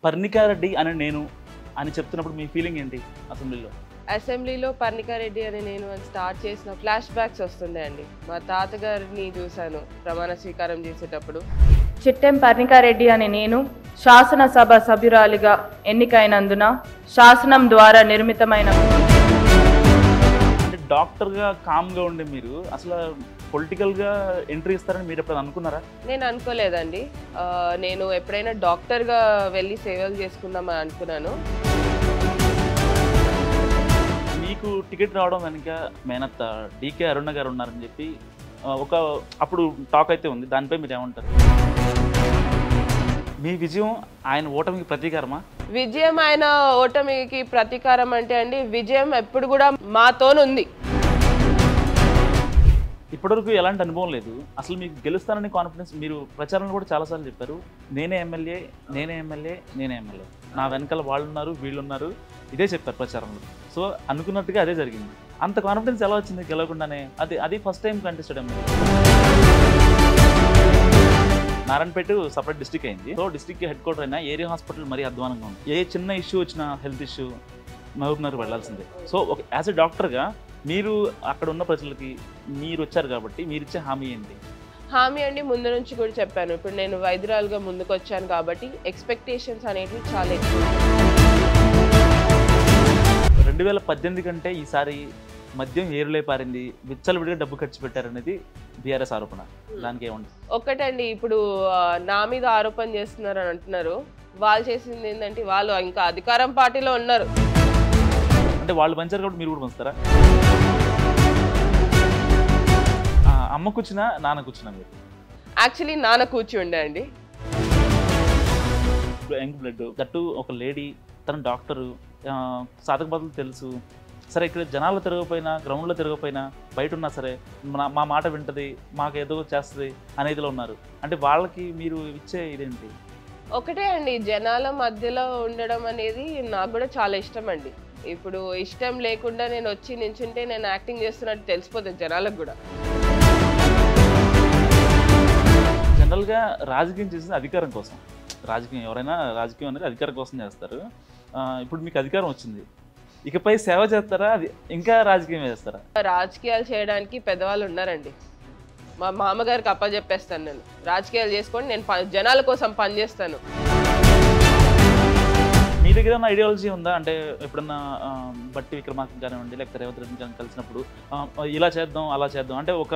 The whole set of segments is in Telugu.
పర్ణికారెడ్డి అని నేను అని చెప్తున్నప్పుడు మీ ఫీలింగ్ ఏంటి అసెంబ్లీలో? అసెంబ్లీలో పర్ణికారెడ్డి అని నేను స్టార్ట్ చేసిన ఫ్లాష్ బ్యాక్స్ వస్తుండే అండి. మా తాతగారిని చూశాను ప్రమాణ స్వీకారం చేసేటప్పుడు. చిట్టెం పర్ణికారెడ్డి అని నేను శాసనసభ సభ్యురాలిగా ఎన్నికైనందున శాసనం ద్వారా నిర్మితమైన అంటే డాక్టర్గా కామ్గా ఉండే మీరు అసలు పొలిటికల్గా ఎంట్రీ ఇస్తారని మీరు ఎప్పుడు అనుకున్నారా? నేను అనుకోలేదండి. నేను ఎప్పుడైనా డాక్టర్గా వెళ్ళి సేవలు చేసుకుందామని అనుకున్నాను. మీకు టికెట్ రావడం వెనుక మేనత్త డీకే అరుణ గారు ఉన్నారని చెప్పి ఒక అప్పుడు టాక్ అయితే ఉంది. దానిపై మీరు ఏమంటారు? మీ విజయం ఆయన ఓటమికి ప్రతీకారమా? విజయం ఆయన ఓటమికి ప్రతీకారం అంటే అండి, విజయం ఎప్పుడు కూడా మాతోనుంది. ఇప్పటివరకు ఎలాంటి అనుభవం లేదు. అసలు మీకు గెలుస్తానని కాన్ఫిడెన్స్ మీరు ప్రచారంలో కూడా చాలాసార్లు చెప్పారు. నేనే ఎమ్మెల్యే, నేనే ఎమ్మెల్యే, నేనే ఎమ్మెల్యే, నా వెనకాల వాళ్ళు ఉన్నారు, వీళ్ళు ఉన్నారు, ఇదే చెప్పారు ప్రచారంలో. సో అనుకున్నట్టుగా అదే జరిగింది. అంత కాన్ఫిడెన్స్ ఎలా వచ్చింది గెలవకుండానే? అది first time contested MLA. Narayanpet separate district అయింది. సో డిస్ట్రిక్ట్ హెడ్ క్వార్టర్ అయినా ఏరియా హాస్పిటల్ మరీ అధ్వానంగా ఉంది. ఏ చిన్న ఇష్యూ వచ్చినా హెల్త్ ఇష్యూ మహబూబ్నగర్ వెళ్ళాల్సిందే. సో యాజ్ ఎ డాక్టర్గా మీరు అక్కడ ఉన్న ప్రజలకి మీరు వచ్చారు కాబట్టి మీరు ఇచ్చే హామీ ఏంటి? హామీ అండి, ముందు నుంచి కూడా చెప్పాను. ఇప్పుడు నేను వైద్యురాలుగా ముందుకు వచ్చాను కాబట్టి ఎక్స్పెక్టేషన్స్ అనేవి చాలా ఎక్కువ. 2018 కంటే ఈసారి మద్యం ఏరులే పారింది, విచ్చలవిడిగా డబ్బు ఖర్చు పెట్టారనేది బీఆర్ఎస్ ఆరోపణ. దానికి ఏమంటారు? ఒక్కటండి, ఇప్పుడు నా మీద ఆరోపణ చేస్తున్నారు అని అంటున్నారు. వాళ్ళు చేసింది ఏంటంటే, వాళ్ళు ఇంకా అధికారం పార్టీలో ఉన్నారు. అంటే వాళ్ళు పంచారు కాబట్టి మీరు కూడా పంచుతారా? అమ్మ కూర్చున్నా నాన్న కూర్చున్నా మీరు? యాక్చువల్లీ నాన్న కూర్చుండే అండి. యంగ్ బ్లడ్ దట్టు ఒక లేడీ, తన డాక్టరు, సాధక బాధలు తెలుసు. సరే ఇక్కడ జనాల్లో తిరగకపోయినా, గ్రౌండ్లో తిరగకపోయినా, బయట ఉన్నా సరే మా మాట వింటది, మాకు ఏదో చేస్తుంది అనేదిలో ఉన్నారు. అంటే వాళ్ళకి మీరు ఇచ్చే ఇదేంటి? ఒకటే అండి, జనాల మధ్యలో ఉండడం అనేది నాకు కూడా చాలా ఇష్టం అండి. ఇప్పుడు ఇష్టం లేకుండా నేను వచ్చి నించుంటే నేను యాక్టింగ్ చేస్తున్నట్టు తెలిసిపోతుంది జనాలకు కూడా. జనరల్గా రాజకీయం చేసేది అధికారం కోసం. రాజకీయం ఎవరైనా రాజకీయం అనేది అధికారం కోసం చేస్తారు. ఇప్పుడు మీకు అధికారం వచ్చింది, ఇకపై సేవ చేస్తారా, అది ఇంకా రాజకీయం చేస్తారా? రాజకీయాలు చేయడానికి పెద్దవాళ్ళు ఉన్నారండి. మా మామగారికి అప్పచెప్పేస్తాను, నేను రాజకీయాలు చేసుకొని నేను జనాల కోసం పనిచేస్తాను. మీ దగ్గర ఉన్న ఐడియాలజీ ఉందా? అంటే ఎప్పుడన్నా బట్టి విక్రమార్క కానివ్వండి, లేకపోతే రేవంత్ రెడ్డి కానీ కలిసినప్పుడు ఇలా చేద్దాం అలా చేద్దాం అంటే ఒక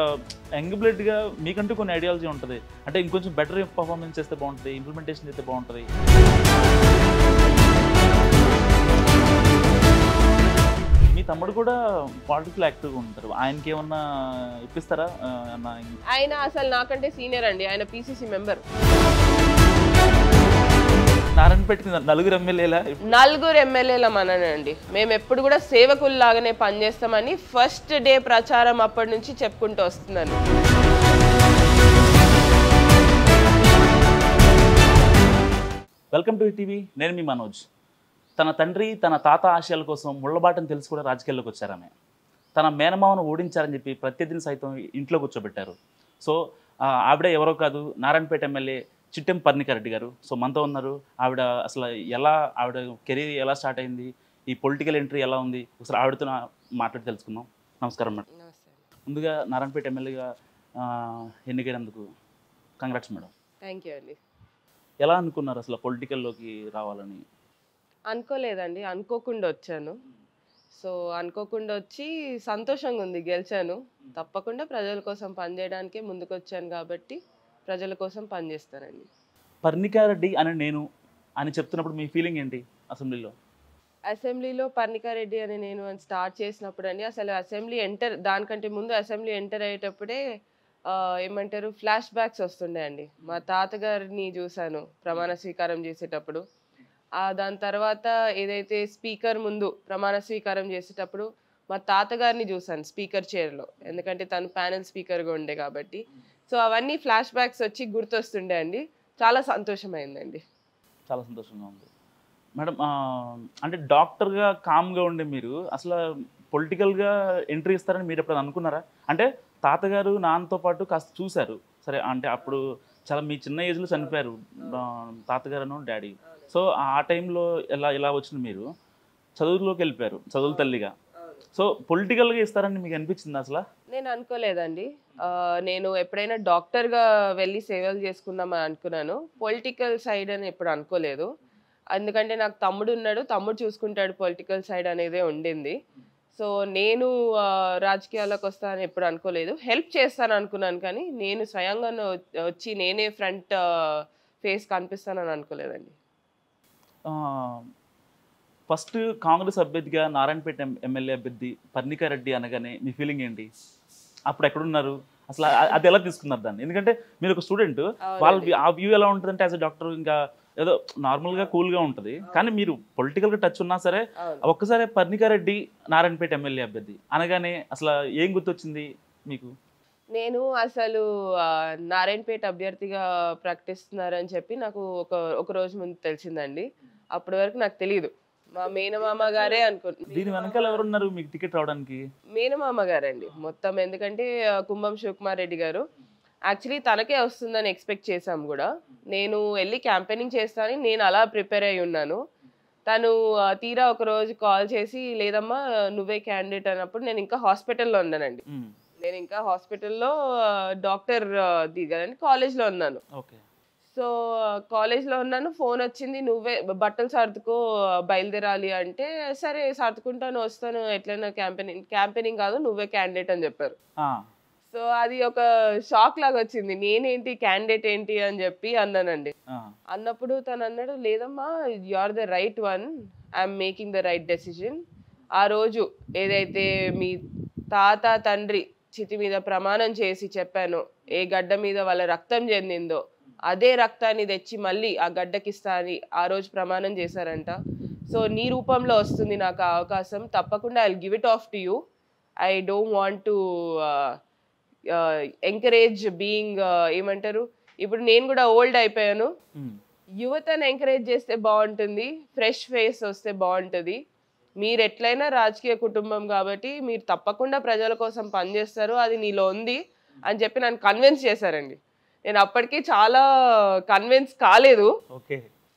యంగ్ బ్లడ్గా మీకంటూ కొన్ని ఐడియాలజీ ఉంటుంది. అంటే ఇంకొంచెం బెటర్ పర్ఫార్మెన్స్ చేస్తే బాగుంటుంది, ఇంప్లిమెంటేషన్ చేస్తే బాగుంటుంది. మీ తమ్ముడు కూడా పాలిటికల్ యాక్టివ్గా ఉంటారు. ఆయనకి ఏమన్నా ఇప్పిస్తారా? ఆయన అసలు నాకంటే సీనియర్ అండి. ఆయన పీసీసీ మెంబర్. నారాయణపేటకి నలుగురు ఎమ్మెల్యేల మననండి. మేము ఎప్పుడు కూడా సేవకుల్లాగానే పనిచేస్తామని ఫస్ట్ డే ప్రచారం అప్పటి నుంచి చెప్పుకుంటూ వస్తున్నాను. Welcome to TV. నేను మీ మనోజ్. తన తండ్రి తన తాత ఆశయాల కోసం ముళ్ళబాటను తెలిసి కూడా రాజకీయాల్లోకి వచ్చారామె. తన మేనమావను ఓడించారని చెప్పి ప్రత్యర్థిని సైతం ఇంట్లో కూర్చోబెట్టారు. సో ఆవిడ ఎవరో కాదు, నారాయణపేట ఎమ్మెల్యే చిట్టెం పర్ణికారెడ్డి గారు. సో మనతో ఉన్నారు. ఆవిడ అసలు ఆవిడ కెరీర్ ఎలా స్టార్ట్ అయింది, ఈ పొలిటికల్ ఎంట్రీ ఎలా ఉంది, ఒకసారి ఆవిడతో మాట్లాడి తెలుసుకుందాం. నమస్కారం మేడం. ముందుగా నారాయణపేట ఎమ్మెల్యేగా ఎన్నికైనందుకు కంగ్రాట్స్ మేడం. థ్యాంక్ యూ అండి. ఎలా అనుకున్నారు అసలు పొలిటికల్లోకి రావాలని? అనుకోలేదండి, అనుకోకుండా వచ్చాను. సో అనుకోకుండా వచ్చి సంతోషంగా ఉంది, గెలిచాను. తప్పకుండా ప్రజల కోసం పనిచేయడానికే ముందుకు వచ్చాను కాబట్టి ప్రజల కోసం పనిచేస్తానండి. పర్ణికారెడ్డి అని నేను అని చెప్తున్నప్పుడు మీ ఫీలింగ్ ఏంటి అసెంబ్లీలో? అసెంబ్లీలో పర్ణికారెడ్డి అని నేను స్టార్ట్ చేసినప్పుడు అండి, అసలు అసెంబ్లీ దానికంటే ముందు అసెంబ్లీ ఎంటర్ అయ్యేటప్పుడే ఏమంటారు ఫ్లాష్ బ్యాక్స్ వస్తుండే అండి. మా తాతగారిని చూశాను ప్రమాణ స్వీకారం చేసేటప్పుడు. దాని తర్వాత ఏదైతే స్పీకర్ ముందు ప్రమాణ స్వీకారం చేసేటప్పుడు మా తాతగారిని చూశాను స్పీకర్ చైర్లో, ఎందుకంటే తను ప్యానెల్ స్పీకర్గా ఉండే కాబట్టి. సో అవన్నీ ఫ్లాష్ బ్యాక్స్ వచ్చి గుర్తొస్తుండే అండి. చాలా సంతోషమైందండి. చాలా సంతోషంగా ఉంది మేడం. అంటే డాక్టర్గా కామ్గా ఉండే మీరు అసలు పొలిటికల్గా ఎంట్రీ ఇస్తారని మీరు ఎప్పుడు అనుకున్నారా? అంటే తాతగారు నాన్నతో పాటు కాస్త చూశారు సరే, అంటే అప్పుడు చాలా మీ చిన్న ఏజ్లో చనిపోయారు తాతగారును డాడీ. సో ఆ టైంలో ఇలా వచ్చిన మీరు చదువులోకి వెళ్ళిపోయారు, చదువుల తల్లిగా. సో పొలిటికల్గా ఇస్తారని మీకు అనిపించింది అసలు? నేను అనుకోలేదండి. నేను ఎప్పుడైనా డాక్టర్గా వెళ్ళి సేవలు చేసుకుందామని అనుకున్నాను. పొలిటికల్ సైడ్ అని ఎప్పుడు అనుకోలేదు. ఎందుకంటే నాకు తమ్ముడు ఉన్నాడు, తమ్ముడు చూసుకుంటాడు పొలిటికల్ సైడ్ అనేదే ఉండింది. సో నేను రాజకీయాల్లోకి వస్తానని ఎప్పుడు అనుకోలేదు. హెల్ప్ చేస్తాను అనుకున్నాను, కానీ నేను స్వయంగా వచ్చి నేనే ఫ్రంట్ ఫేస్ కనిపిస్తానని అనుకోలేదండి. ఫస్ట్ కాంగ్రెస్ అభ్యర్థిగా నారాయణపేట ఎమ్మెల్యే అభ్యర్థి పర్ణికా రెడ్డి అనగానే మీ ఫీలింగ్ ఏంటి? అప్పుడు ఎక్కడున్నారు అసలు? అది ఎలా తీసుకున్నారు దాన్ని? ఎందుకంటే మీరు ఒక స్టూడెంట్, వాళ్ళ ఆ వ్యూ ఎలా ఉంటుందంటే యాజ్ అ డాక్టర్ ఇంకా ఏదో నార్మల్గా కూల్గా ఉంటుంది, కానీ మీరు పొలిటికల్గా టచ్ ఉన్నా సరే ఒక్కసారి పర్ణికా రెడ్డి నారాయణపేట ఎమ్మెల్యే అభ్యర్థి అనగానే అసలు ఏం గుర్తొచ్చింది మీకు? నేను అసలు నారాయణపేట అభ్యర్థిగా ప్రకటిస్తున్నారని చెప్పి నాకు ఒక రోజు ముందు తెలిసిందండి. అప్పటి వరకు నాకు తెలియదు. మా మేనమామ గారే అనుకుంటున్నాను. దీని వెనకాల ఎవరున్నారు మీకు టికెట్ రావడానికి? మేనమామ గారండి మొత్తం. ఎందుకంటే కుంభం శివకుమార్ రెడ్డి గారు యాక్చువల్లీ తనకే వస్తుందని ఎక్స్పెక్ట్ చేశాం కూడా. నేను వెళ్ళి క్యాంపెయినింగ్ చేస్తానని నేను అలా ప్రిపేర్ అయి ఉన్నాను. తను తీరా ఒక రోజు కాల్ చేసి, లేదమ్మా నువ్వే క్యాండిడేట్ అన్నప్పుడు నేను ఇంకా హాస్పిటల్లో ఉన్నానండి. నేను ఇంకా హాస్పిటల్లో డాక్టర్ దిగాలని కాలేజ్లో ఉన్నాను. సో కాలేజ్లో ఉన్నాను, ఫోన్ వచ్చింది, నువ్వే బట్టలు సర్దుకో బయలుదేరాలి అంటే, సరే సర్దుకుంటాను వస్తాను, ఎట్లయినా క్యాంపెయినింగ్ కాదు నువ్వే క్యాండిడేట్ అని చెప్పారు. సో అది ఒక షాక్ లాగా వచ్చింది. నేనేంటి క్యాండిడేట్ ఏంటి అని చెప్పి అన్నానండి. అన్నప్పుడు తను అన్నాడు, లేదమ్మా you are the right one, I'm making the right decision. ఆ రోజు ఏదైతే మీ తాత తండ్రి చితి మీద ప్రమాణం చేసి చెప్పానో, ఏ గడ్డ మీద వాళ్ళ రక్తం చెందిందో అదే రక్తాన్ని తెచ్చి మళ్ళీ ఆ గడ్డకిస్తా అని ఆ రోజు ప్రమాణం చేశారంట. సో నీ రూపంలో వస్తుంది నాకు ఆ అవకాశం, తప్పకుండా I will give it off to you. I don't want to encourage being ఏమంటారు, ఇప్పుడు నేను కూడా ఓల్డ్ అయిపోయాను, యువతను ఎంకరేజ్ చేస్తే బాగుంటుంది, ఫ్రెష్ ఫేస్ వస్తే బాగుంటుంది. మీరు ఎట్లయినా రాజకీయ కుటుంబం కాబట్టి మీరు తప్పకుండా ప్రజల కోసం పనిచేస్తారు, అది నీలో ఉంది అని చెప్పి నన్ను కన్విన్స్ చేశారండి. నేను అప్పటికి చాలా కన్విన్స్ కాలేదు.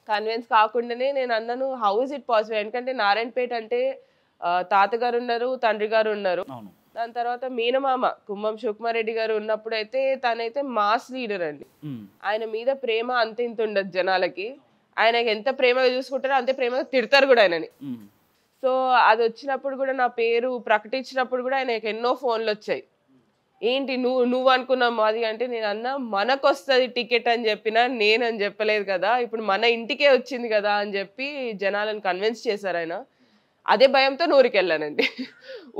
కన్విన్స్ కాకుండానే నేను అన్నాను, హౌ ఇస్ ఇట్ పాసిబుల్? ఎందుకంటే నారాయణపేట అంటే తాతగారు ఉన్నారు, తండ్రి గారు ఉన్నారు, దాని తర్వాత మీనమామ కుంభం శివకుమార్ రెడ్డి గారు ఉన్నప్పుడు అయితే తనైతే మాస్ లీడర్ అండి. ఆయన మీద ప్రేమ అంత ఇంత ఉండదు జనాలకి. ఆయనకి ఎంత ప్రేమగా చూసుకుంటారో అంతే ప్రేమగా తిడతారు కూడా ఆయనని. సో అది వచ్చినప్పుడు కూడా, నా పేరు ప్రకటించినప్పుడు కూడా ఆయనకి ఎన్నో ఫోన్లు వచ్చాయి. ఏంటి నువ్వు అనుకున్నావు అది అంటే, నేను అన్నా మనకు వస్తుంది టికెట్ అని చెప్పినా, నేనని చెప్పలేదు కదా, ఇప్పుడు మన ఇంటికే వచ్చింది కదా అని చెప్పి జనాలను కన్విన్స్ చేశారు ఆయన. అదే భయంతో ఊరికి వెళ్ళానండి.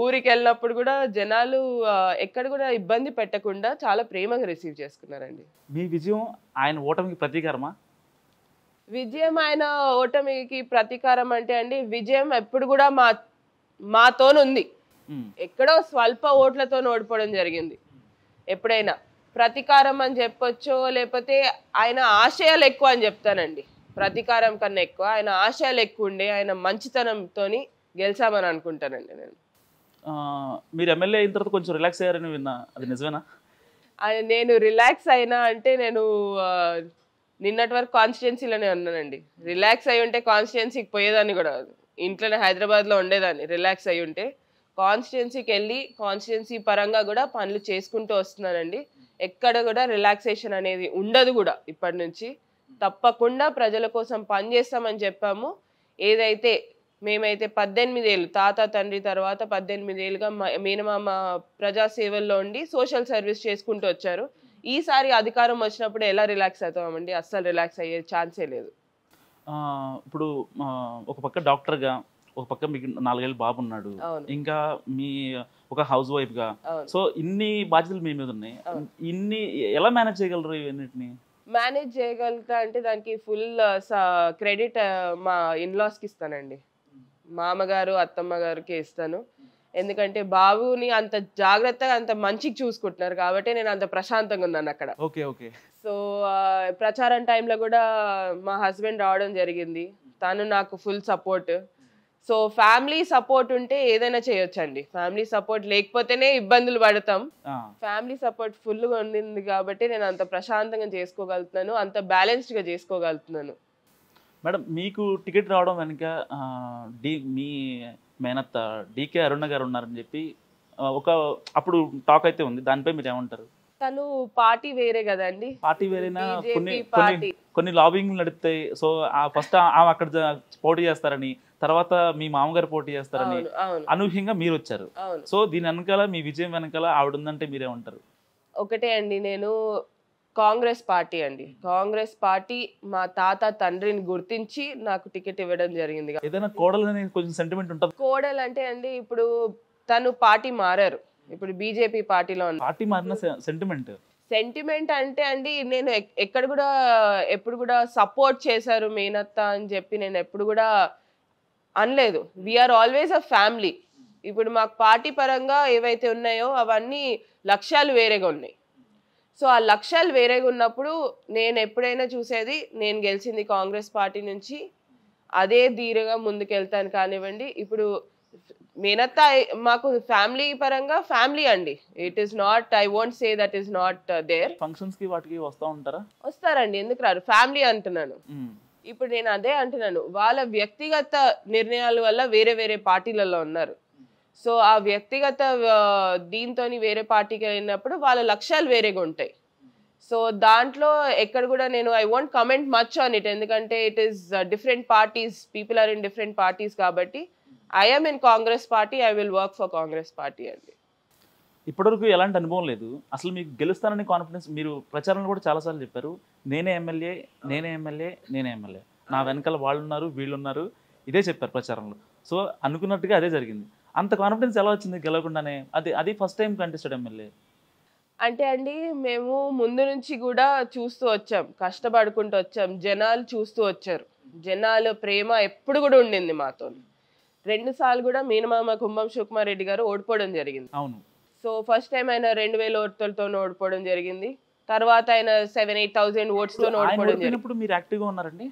ఊరికి వెళ్ళినప్పుడు కూడా జనాలు ఎక్కడ కూడా ఇబ్బంది పెట్టకుండా చాలా ప్రేమగా రిసీవ్ చేసుకున్నారండి. మీ విజయం ఆయన ఓటమికి ప్రతీకారమా? విజయం ఆయన ఓటమికి ప్రతీకారం అంటే అండి, విజయం ఎప్పుడు కూడా మాతోనుంది. ఎక్కడో స్వల్ప ఓట్లతో ఓడిపోవడం జరిగింది. ఎప్పుడైనా ప్రతీకారం అని చెప్పొచ్చో, లేకపోతే ఆయన ఆశయాలు ఎక్కువ అని చెప్తానండి. ప్రతీకారం కన్నా ఎక్కువ ఆయన ఆశయాలు ఎక్కువ ఉండే, ఆయన మంచితనంతో గెలిచామని అనుకుంటానండి నేను. మీరు ఎమ్మెల్యే అయిన తర్వాత కొంచెం రిలాక్స్ అయ్యారని విన్నా, అది నిజమేనా? నేను రిలాక్స్ అయినా అంటే, నేను నిన్నటి వరకు కాన్స్టిట్యున్సీలోనే ఉన్నానండి. రిలాక్స్ అయి ఉంటే కాన్స్టిట్యున్సీకి పోయేదాన్ని కూడా, ఇంట్లోనే హైదరాబాద్లో ఉండేదాన్ని. రిలాక్స్ అయి ఉంటే కాన్స్టిట్యున్సీకి వెళ్ళి కాన్స్టిట్యున్సీ పరంగా కూడా పనులు చేసుకుంటూ వస్తున్నానండి. ఎక్కడ కూడా రిలాక్సేషన్ అనేది ఉండదు కూడా. ఇప్పటి నుంచి తప్పకుండా ప్రజల కోసం పనిచేస్తామని చెప్పాము. ఏదైతే మేమైతే 18 ఏళ్ళు తాత తండ్రి తర్వాత 18 ఏళ్ళుగా మేనమామ ప్రజాసేవల్లో ఉండి సోషల్ సర్వీస్ చేసుకుంటూ వచ్చారు. ఈసారి అధికారం వచ్చినప్పుడు ఎలా రిలాక్స్ అవుతామండి? అస్సలు రిలాక్స్ అయ్యే ఛాన్సే లేదు. ఇప్పుడు ఒక పక్క డాక్టర్గా, ఒక పక్క మీకు 4 ఏళ్ళ బాబు ఉన్నాడు, ఇంకా మీ ఒక హౌస్ వైఫ్గా, సో ఇన్ని బాధ్యతలు మీ మీద ఉన్నాయి. ఇన్ని ఎలా మేనేజ్ చేయగలరు? ఇవన్నిటిని మేనేజ్ చేయగలుగుతా అంటే దానికి ఫుల్ క్రెడిట్ మా ఇన్లాస్కి ఇస్తానండి. మామగారు అత్తమ్మ గారికి ఇస్తాను. ఎందుకంటే బాబుని అంత జాగ్రత్తగా అంత మంచిగా చూసుకుంటున్నారు కాబట్టి నేను అంత ప్రశాంతంగా ఉన్నాను అక్కడ. సో ప్రచారం టైంలో కూడా మా హస్బెండ్ రావడం జరిగింది. తను నాకు full support. So family support ఉంటే ఏదైనా చేయొచ్చండి. ఫ్యామిలీ సపోర్ట్ లేకపోతేనే ఇబ్బందులు పడతాం. ఫ్యామిలీ సపోర్ట్ ఫుల్గా ఉండింది కాబట్టి నేను అంత ప్రశాంతంగా చేసుకోగలుగుతున్నాను, అంత బ్యాలెన్స్డ్గా చేసుకోగలుగుతున్నాను. మేడం మీకు టికెట్ రావడం వెనుక మీ మేనత్త డికే అరుణ గారు ఉన్నారని చెప్పి ఒక అప్పుడు టాక్ అయితే ఉంది, దానిపై మీరు ఏమంటారు? తను పార్టీ వేరే కదండి, పార్టీ వేరైనా కొన్ని బీజేపీ పార్టీ. కొన్ని లాబింగ్ నడుపుతాయి. సో ఫస్ట్ ఆమె అక్కడ పోటీ చేస్తారని, తర్వాత మీ మామగారు పోటీ చేస్తారని అవును అవును అనూహ్యంగా మీరు వచ్చారు. అవును. సో దీని వెనకాల మీ విజయం వెనకాల ఆవిడ ఉందంటే మీరేమంటారు? ఒకటే అండి, నేను కాంగ్రెస్ పార్టీ అండి, కాంగ్రెస్ పార్టీ మా తాత తండ్రిని గుర్తించి నాకు టికెట్ ఇవ్వడం జరిగింది. ఏదైనా కోడలని కొంచెం సెంటిమెంట్ ఉంటుంది. కోడలు అంటే అండి, ఇప్పుడు తను పార్టీ మారారు, ఇప్పుడు బీజేపీ పార్టీలో ఉన్నారు. పార్టీ మారిన సెంటిమెంట్ సెంటిమెంట్ అంటే అండి, నేను ఎక్కడ కూడా ఎప్పుడు కూడా సపోర్ట్ చేశారు మేనత్త అని చెప్పి నేను ఎప్పుడు కూడా అనలేదు. We're always a family. ఇప్పుడు మాకు పార్టీ పరంగా ఏవైతే ఉన్నాయో అవన్నీ లక్ష్యాలు వేరేగా ఉన్నాయి. సో ఆ లక్ష్యాలు వేరేగా ఉన్నప్పుడు నేను ఎప్పుడైనా చూసేది, నేను గెలిచింది కాంగ్రెస్ పార్టీ నుంచి, అదే ధీరగా ముందుకెళ్తాను కానివ్వండి. ఇప్పుడు మేనత్త మాకు ఫ్యామిలీ పరంగా ఫ్యామిలీ అండి. It is not, I won't say that is not there. Functions కి వాటికి వస్తూ ఉంటారా? వస్తారండి, ఎందుకు రారు, ఫ్యామిలీ అంటున్నాను. ఇప్పుడు నేను అదే అంటున్నాను, వాళ్ళ వ్యక్తిగత నిర్ణయాల వల్ల వేరే వేరే పార్టీలలో ఉన్నారు. సో ఆ వ్యక్తిగత దీంతో వేరే పార్టీకి వెళ్ళినప్పుడు వాళ్ళ లక్ష్యాలు వేరేగా ఉంటాయి. సో దాంట్లో ఎక్కడ కూడా నేను I won't comment much on it, ఎందుకంటే it is different parties, people are in different parties. కాబట్టి I am in Congress party, I will work for Congress party అండి. ఇప్పటివరకు ఎలాంటి అనుభవం లేదు. అసలు మీకు గెలుస్తానని కాన్ఫిడెన్స్, మీరు ప్రచారంలో కూడా చాలాసార్లు చెప్పారు, నేనే ఎమ్మెల్యే నేనే ఎమ్మెల్యే నేనే ఎమ్మెల్యే, నా వెనకాల వాళ్ళు ఉన్నారు వీళ్ళు ఉన్నారు, ఇదే చెప్పారు ప్రచారంలో. సో అనుకున్నట్టుగా అదే జరిగింది. అంత కాన్ఫిడెన్స్ ఎలా వచ్చింది గెలవకుండానే? అది ఫస్ట్ టైం కంటెస్టెడ్ ఎమ్మెల్యే అంటే అండి, మేము ముందు నుంచి కూడా చూస్తూ వచ్చాం, కష్టపడుకుంటూ వచ్చాం, జనాలు చూస్తూ వచ్చారు, జనాలు ప్రేమ ఎప్పుడు కూడా ఉండింది మాతో. 2 సార్లు కూడా మీనమామ కుంభం శివకుమార్ రెడ్డి గారు ఓడిపోవడం జరిగింది. అవును. సో ఫస్ట్ టైం ఆయన 2000 ఓట్లతో ఓడిపోవడం జరిగింది. తర్వాత ఆయన 7,000-8,000 ఓట్స్తో ఓడిపోవడం జరిగింది. మీరు యాక్టివ్గా ఉన్నారండి?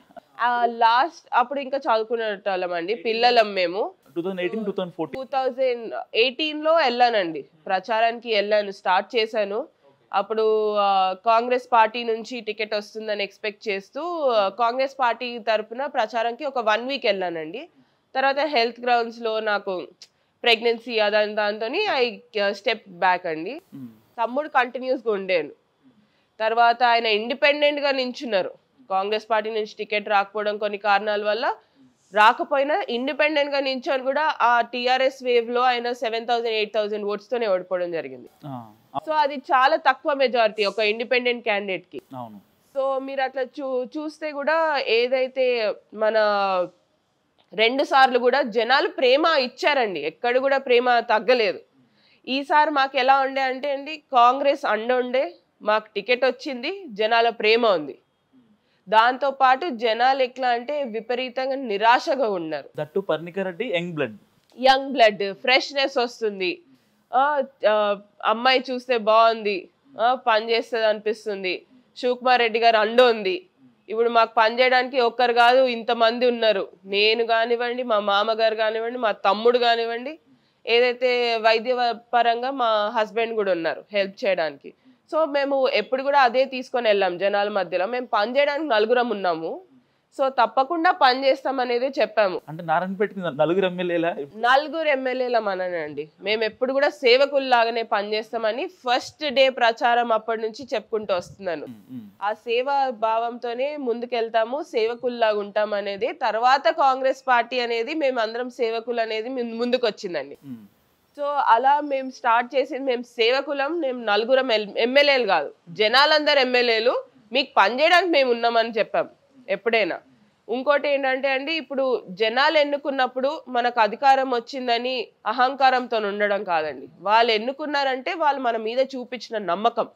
లాస్ట్ అప్పుడు ఇంకా చదువుకునేటోళ్ళం అండి, పిల్లలం మేము. 2018లో వెళ్ళానండి, ప్రచారానికి వెళ్ళాను, స్టార్ట్ చేశాను. అప్పుడు కాంగ్రెస్ పార్టీ నుంచి టికెట్ వస్తుందని ఎక్స్పెక్ట్ చేస్తూ కాంగ్రెస్ పార్టీ తరఫున ప్రచారానికి ఒక 1 వీక్ వెళ్ళానండి. తర్వాత హెల్త్ గ్రౌండ్స్లో నాకు ప్రెగ్నెన్సీ దాంతో ఐ స్టెప్ బ్యాక్ అండి. తమ్ముడు కంటిన్యూస్గా ఉండేను. తర్వాత ఆయన ఇండిపెండెంట్గా నించున్నారు, కాంగ్రెస్ పార్టీ నుంచి టికెట్ రాకపోవడం కొన్ని కారణాల వల్ల రాకపోయినా ఇండిపెండెంట్గా నించొని కూడా ఆ టీఆర్ఎస్ వేవ్లో ఆయన 7,000-8,000 ఓట్స్తోనే ఓడిపోవడం జరిగింది. సో అది చాలా తక్కువ మెజారిటీ ఒక ఇండిపెండెంట్ క్యాండిడేట్కి. సో మీరు అట్లా చూస్తే కూడా ఏదైతే మన 2 సార్లు కూడా జనాలు ప్రేమ ఇచ్చారండి, ఎక్కడ కూడా ప్రేమ తగ్గలేదు. ఈసారి మాకు ఎలా ఉండే అంటే అండి, కాంగ్రెస్ అండ ఉండే, మాకు టికెట్ వచ్చింది, జనాల ప్రేమ ఉంది. దాంతో పాటు జనాలు ఎట్లా అంటే విపరీతంగా నిరాశగా ఉన్నారు. That Parnika Reddy young blood freshness వస్తుంది, అమ్మాయి చూస్తే బాగుంది, పని చేస్తుంది అనిపిస్తుంది, శివకుమార్ రెడ్డి గారు అండ ఉంది. ఇప్పుడు మాకు పని చేయడానికి ఒక్కరు కాదు, ఇంతమంది ఉన్నారు. నేను కానివ్వండి, మా మామగారు కానివ్వండి, మా తమ్ముడు కానివ్వండి, ఏదైతే వైద్య పరంగా మా హస్బెండ్ కూడా ఉన్నారు హెల్ప్ చేయడానికి. సో మేము ఎప్పుడు కూడా అదే తీసుకొని వెళ్ళాం జనాల మధ్యలో. మేము పని చేయడానికి 4 ఉన్నాము, సో తప్పకుండా పని చేస్తాం అనేది చెప్పాము. అంటే నారాయణపేటకి 4 ఎమ్మెల్యేలా? 4 ఎమ్మెల్యేల మననండి. మేము ఎప్పుడు కూడా సేవకుల్లాగానే పనిచేస్తామని ఫస్ట్ డే ప్రచారం అప్పటి నుంచి చెప్పుకుంటూ వస్తున్నాను. ఆ సేవా భావంతోనే ముందుకెళ్తాము, సేవకుల్లాగా ఉంటాం అనేది. తర్వాత కాంగ్రెస్ పార్టీ అనేది మేము అందరం సేవకులు అనేది ముందుకు వచ్చిందండి. సో అలా మేము స్టార్ట్ చేసింది, మేము సేవకులం, మేము 4 ఎమ్మెల్యేలు కాదు, జనాలందరూ ఎమ్మెల్యేలు, మీకు పని చేయడానికి మేము ఉన్నామని చెప్పాం ఎప్పుడైనా. ఇంకోటి ఏంటంటే అండి, ఇప్పుడు జనాలు ఎన్నుకున్నప్పుడు మనకు అధికారం వచ్చిందని అహంకారంతో ఉండడం కాదండి. వాళ్ళు ఎన్నుకున్నారంటే వాళ్ళు మన మీద చూపించిన నమ్మకం,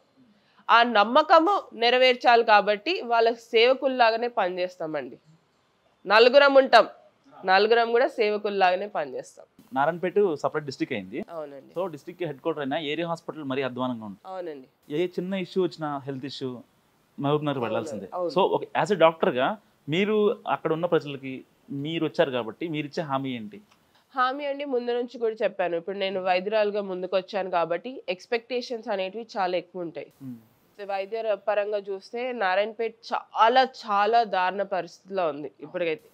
ఆ నమ్మకము నెరవేర్చాలి. కాబట్టి వాళ్ళ సేవకుల్లాగానే పనిచేస్తామండి. 4 ఉంటాం, 4 కూడా సేవకుల్లాగానే పనిచేస్తాం. నారాయణపేట సపరేట్ డిస్ట్రిక్ట్ అయింది. అవునండి. సో డిస్ట్రిక్ట్ హెడ్ క్వార్టర్ అయినా ఏరియా హాస్పిటల్ మరీ అధ్వానంగా ఉంటుంది. అవునండి. ఏ చిన్న ఇష్యూ వచ్చినా, హెల్త్ ఇష్యూ, మహబూబ్నగర్ వెళ్ళాల్సిందే. సో యాజ్ ఎ డాక్టర్గా మీరు అక్కడ ఉన్న ప్రజలకి మీరు వచ్చారు కాబట్టి మీరు ఇచ్చే హామీ ఏంటి? హామీ అండి, ముందు నుంచి కూడా చెప్పాను, ఇప్పుడు నేను వైద్యురాలుగా ముందుకు వచ్చాను కాబట్టి ఎక్స్పెక్టేషన్స్ అనేటివి చాలా ఎక్కువ ఉంటాయి. వైద్య పరంగా చూస్తే నారాయణపేట్ చాలా చాలా దారుణ పరిస్థితిలో ఉంది ఇప్పటికైతే.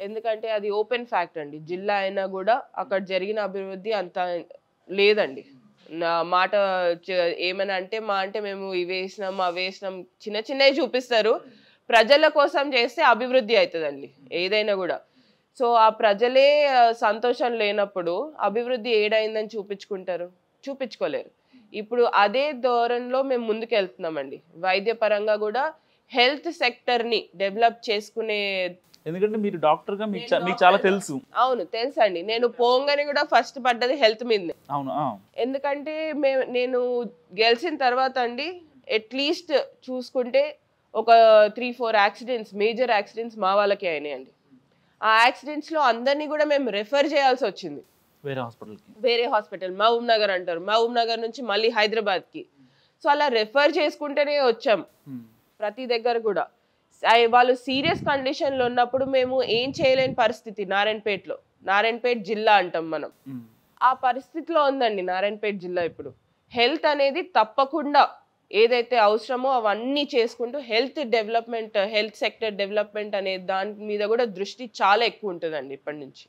ఎందుకంటే అది ఓపెన్ ఫ్యాక్ట్ అండి. జిల్లా అయినా కూడా అక్కడ జరిగిన అభివృద్ధి అంత లేదండి. నా మాట ఏమైనా అంటే మేము ఇవి వేసినాం అవి వేసినాం చిన్న చిన్నవి చూపిస్తారు. ప్రజల కోసం చేస్తే అభివృద్ధి అవుతుందండి ఏదైనా కూడా. సో ఆ ప్రజలే సంతోషం లేనప్పుడు అభివృద్ధి ఏడైందని చూపించుకోలేరు. ఇప్పుడు అదే ధోరణిలో మేము ముందుకు వెళ్తున్నామండి. వైద్య పరంగా కూడా హెల్త్ సెక్టర్ని డెవలప్ చేసుకునే, ఎందుకంటే మీరు డాక్టర్గా మీకు చాలా తెలుసు. అవును తెలుసండి. నేను పోంగానే కూడా ఫస్ట్ పడ్డది హెల్త్ మీదనే. అవును. ఎందుకంటే నేను గెలిచిన తర్వాత అండి అట్లీస్ట్ చూసుకుంటే ఒక 3-4 యాక్సిడెంట్స్, మేజర్ యాక్సిడెంట్స్ మా వాళ్ళకి అయినాయండి. ఆ యాక్సిడెంట్స్లో అందరినీ కూడా మేము రెఫర్ చేయాల్సి వచ్చింది వేరే హాస్పిటల్. మహబూబ్ నగర్ అంటారు, మహబూబ్ నగర్ నుంచి మళ్ళీ హైదరాబాద్కి. సో అలా రెఫర్ చేసుకుంటేనే వచ్చాం ప్రతి దగ్గర కూడా. వాళ్ళు సీరియస్ కండిషన్లో ఉన్నప్పుడు మేము ఏం చేయలేని పరిస్థితి నారాయణపేట్ జిల్లా అంటాం మనం. ఆ పరిస్థితిలో ఉందండి నారాయణపేట జిల్లా ఇప్పుడు. హెల్త్ అనేది తప్పకుండా ఏదైతే అవసరమో అవన్నీ చేసుకుంటూ హెల్త్ సెక్టర్ డెవలప్మెంట్ అనే దాని మీద కూడా దృష్టి చాలా ఎక్కువ ఉంటుందండి ఇప్పటి నుంచి.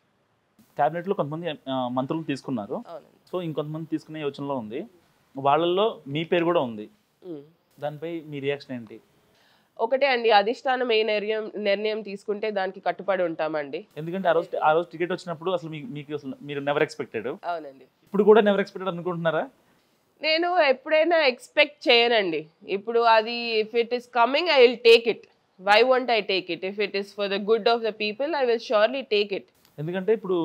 క్యాబినెట్లో కొంతమంది మంత్రులు తీసుకున్నారు. సో ఇంకొంతమంది తీసుకునే యోచనలో ఉంది. వాళ్ళల్లో మీ పేరు కూడా ఉంది. దానిపై మీ రియాక్షన్ ఏంటి? ఒకటే అండి, అధిష్టానం ఏ నిర్ణయం తీసుకుంటే దానికి కట్టుబడి ఉంటామండి. ఎందుకంటే ఆ రోజు టికెట్ వచ్చినప్పుడు అసలు మీకు అసలు మీరు నెవర్ ఎక్స్పెక్టెడ్. అవునండి. ఇప్పుడు కూడా నెవర్ ఎక్స్పెక్టెడ్ అనుకుంటున్నారా? నేను ఎప్పుడైనా ఎక్స్పెక్ట్ చేయనండి. ఇప్పుడు అది if it is coming I will take it. Why won't I take it? If it is for the good of the people I will surely take it. ఎందుకంటే ఇప్పుడు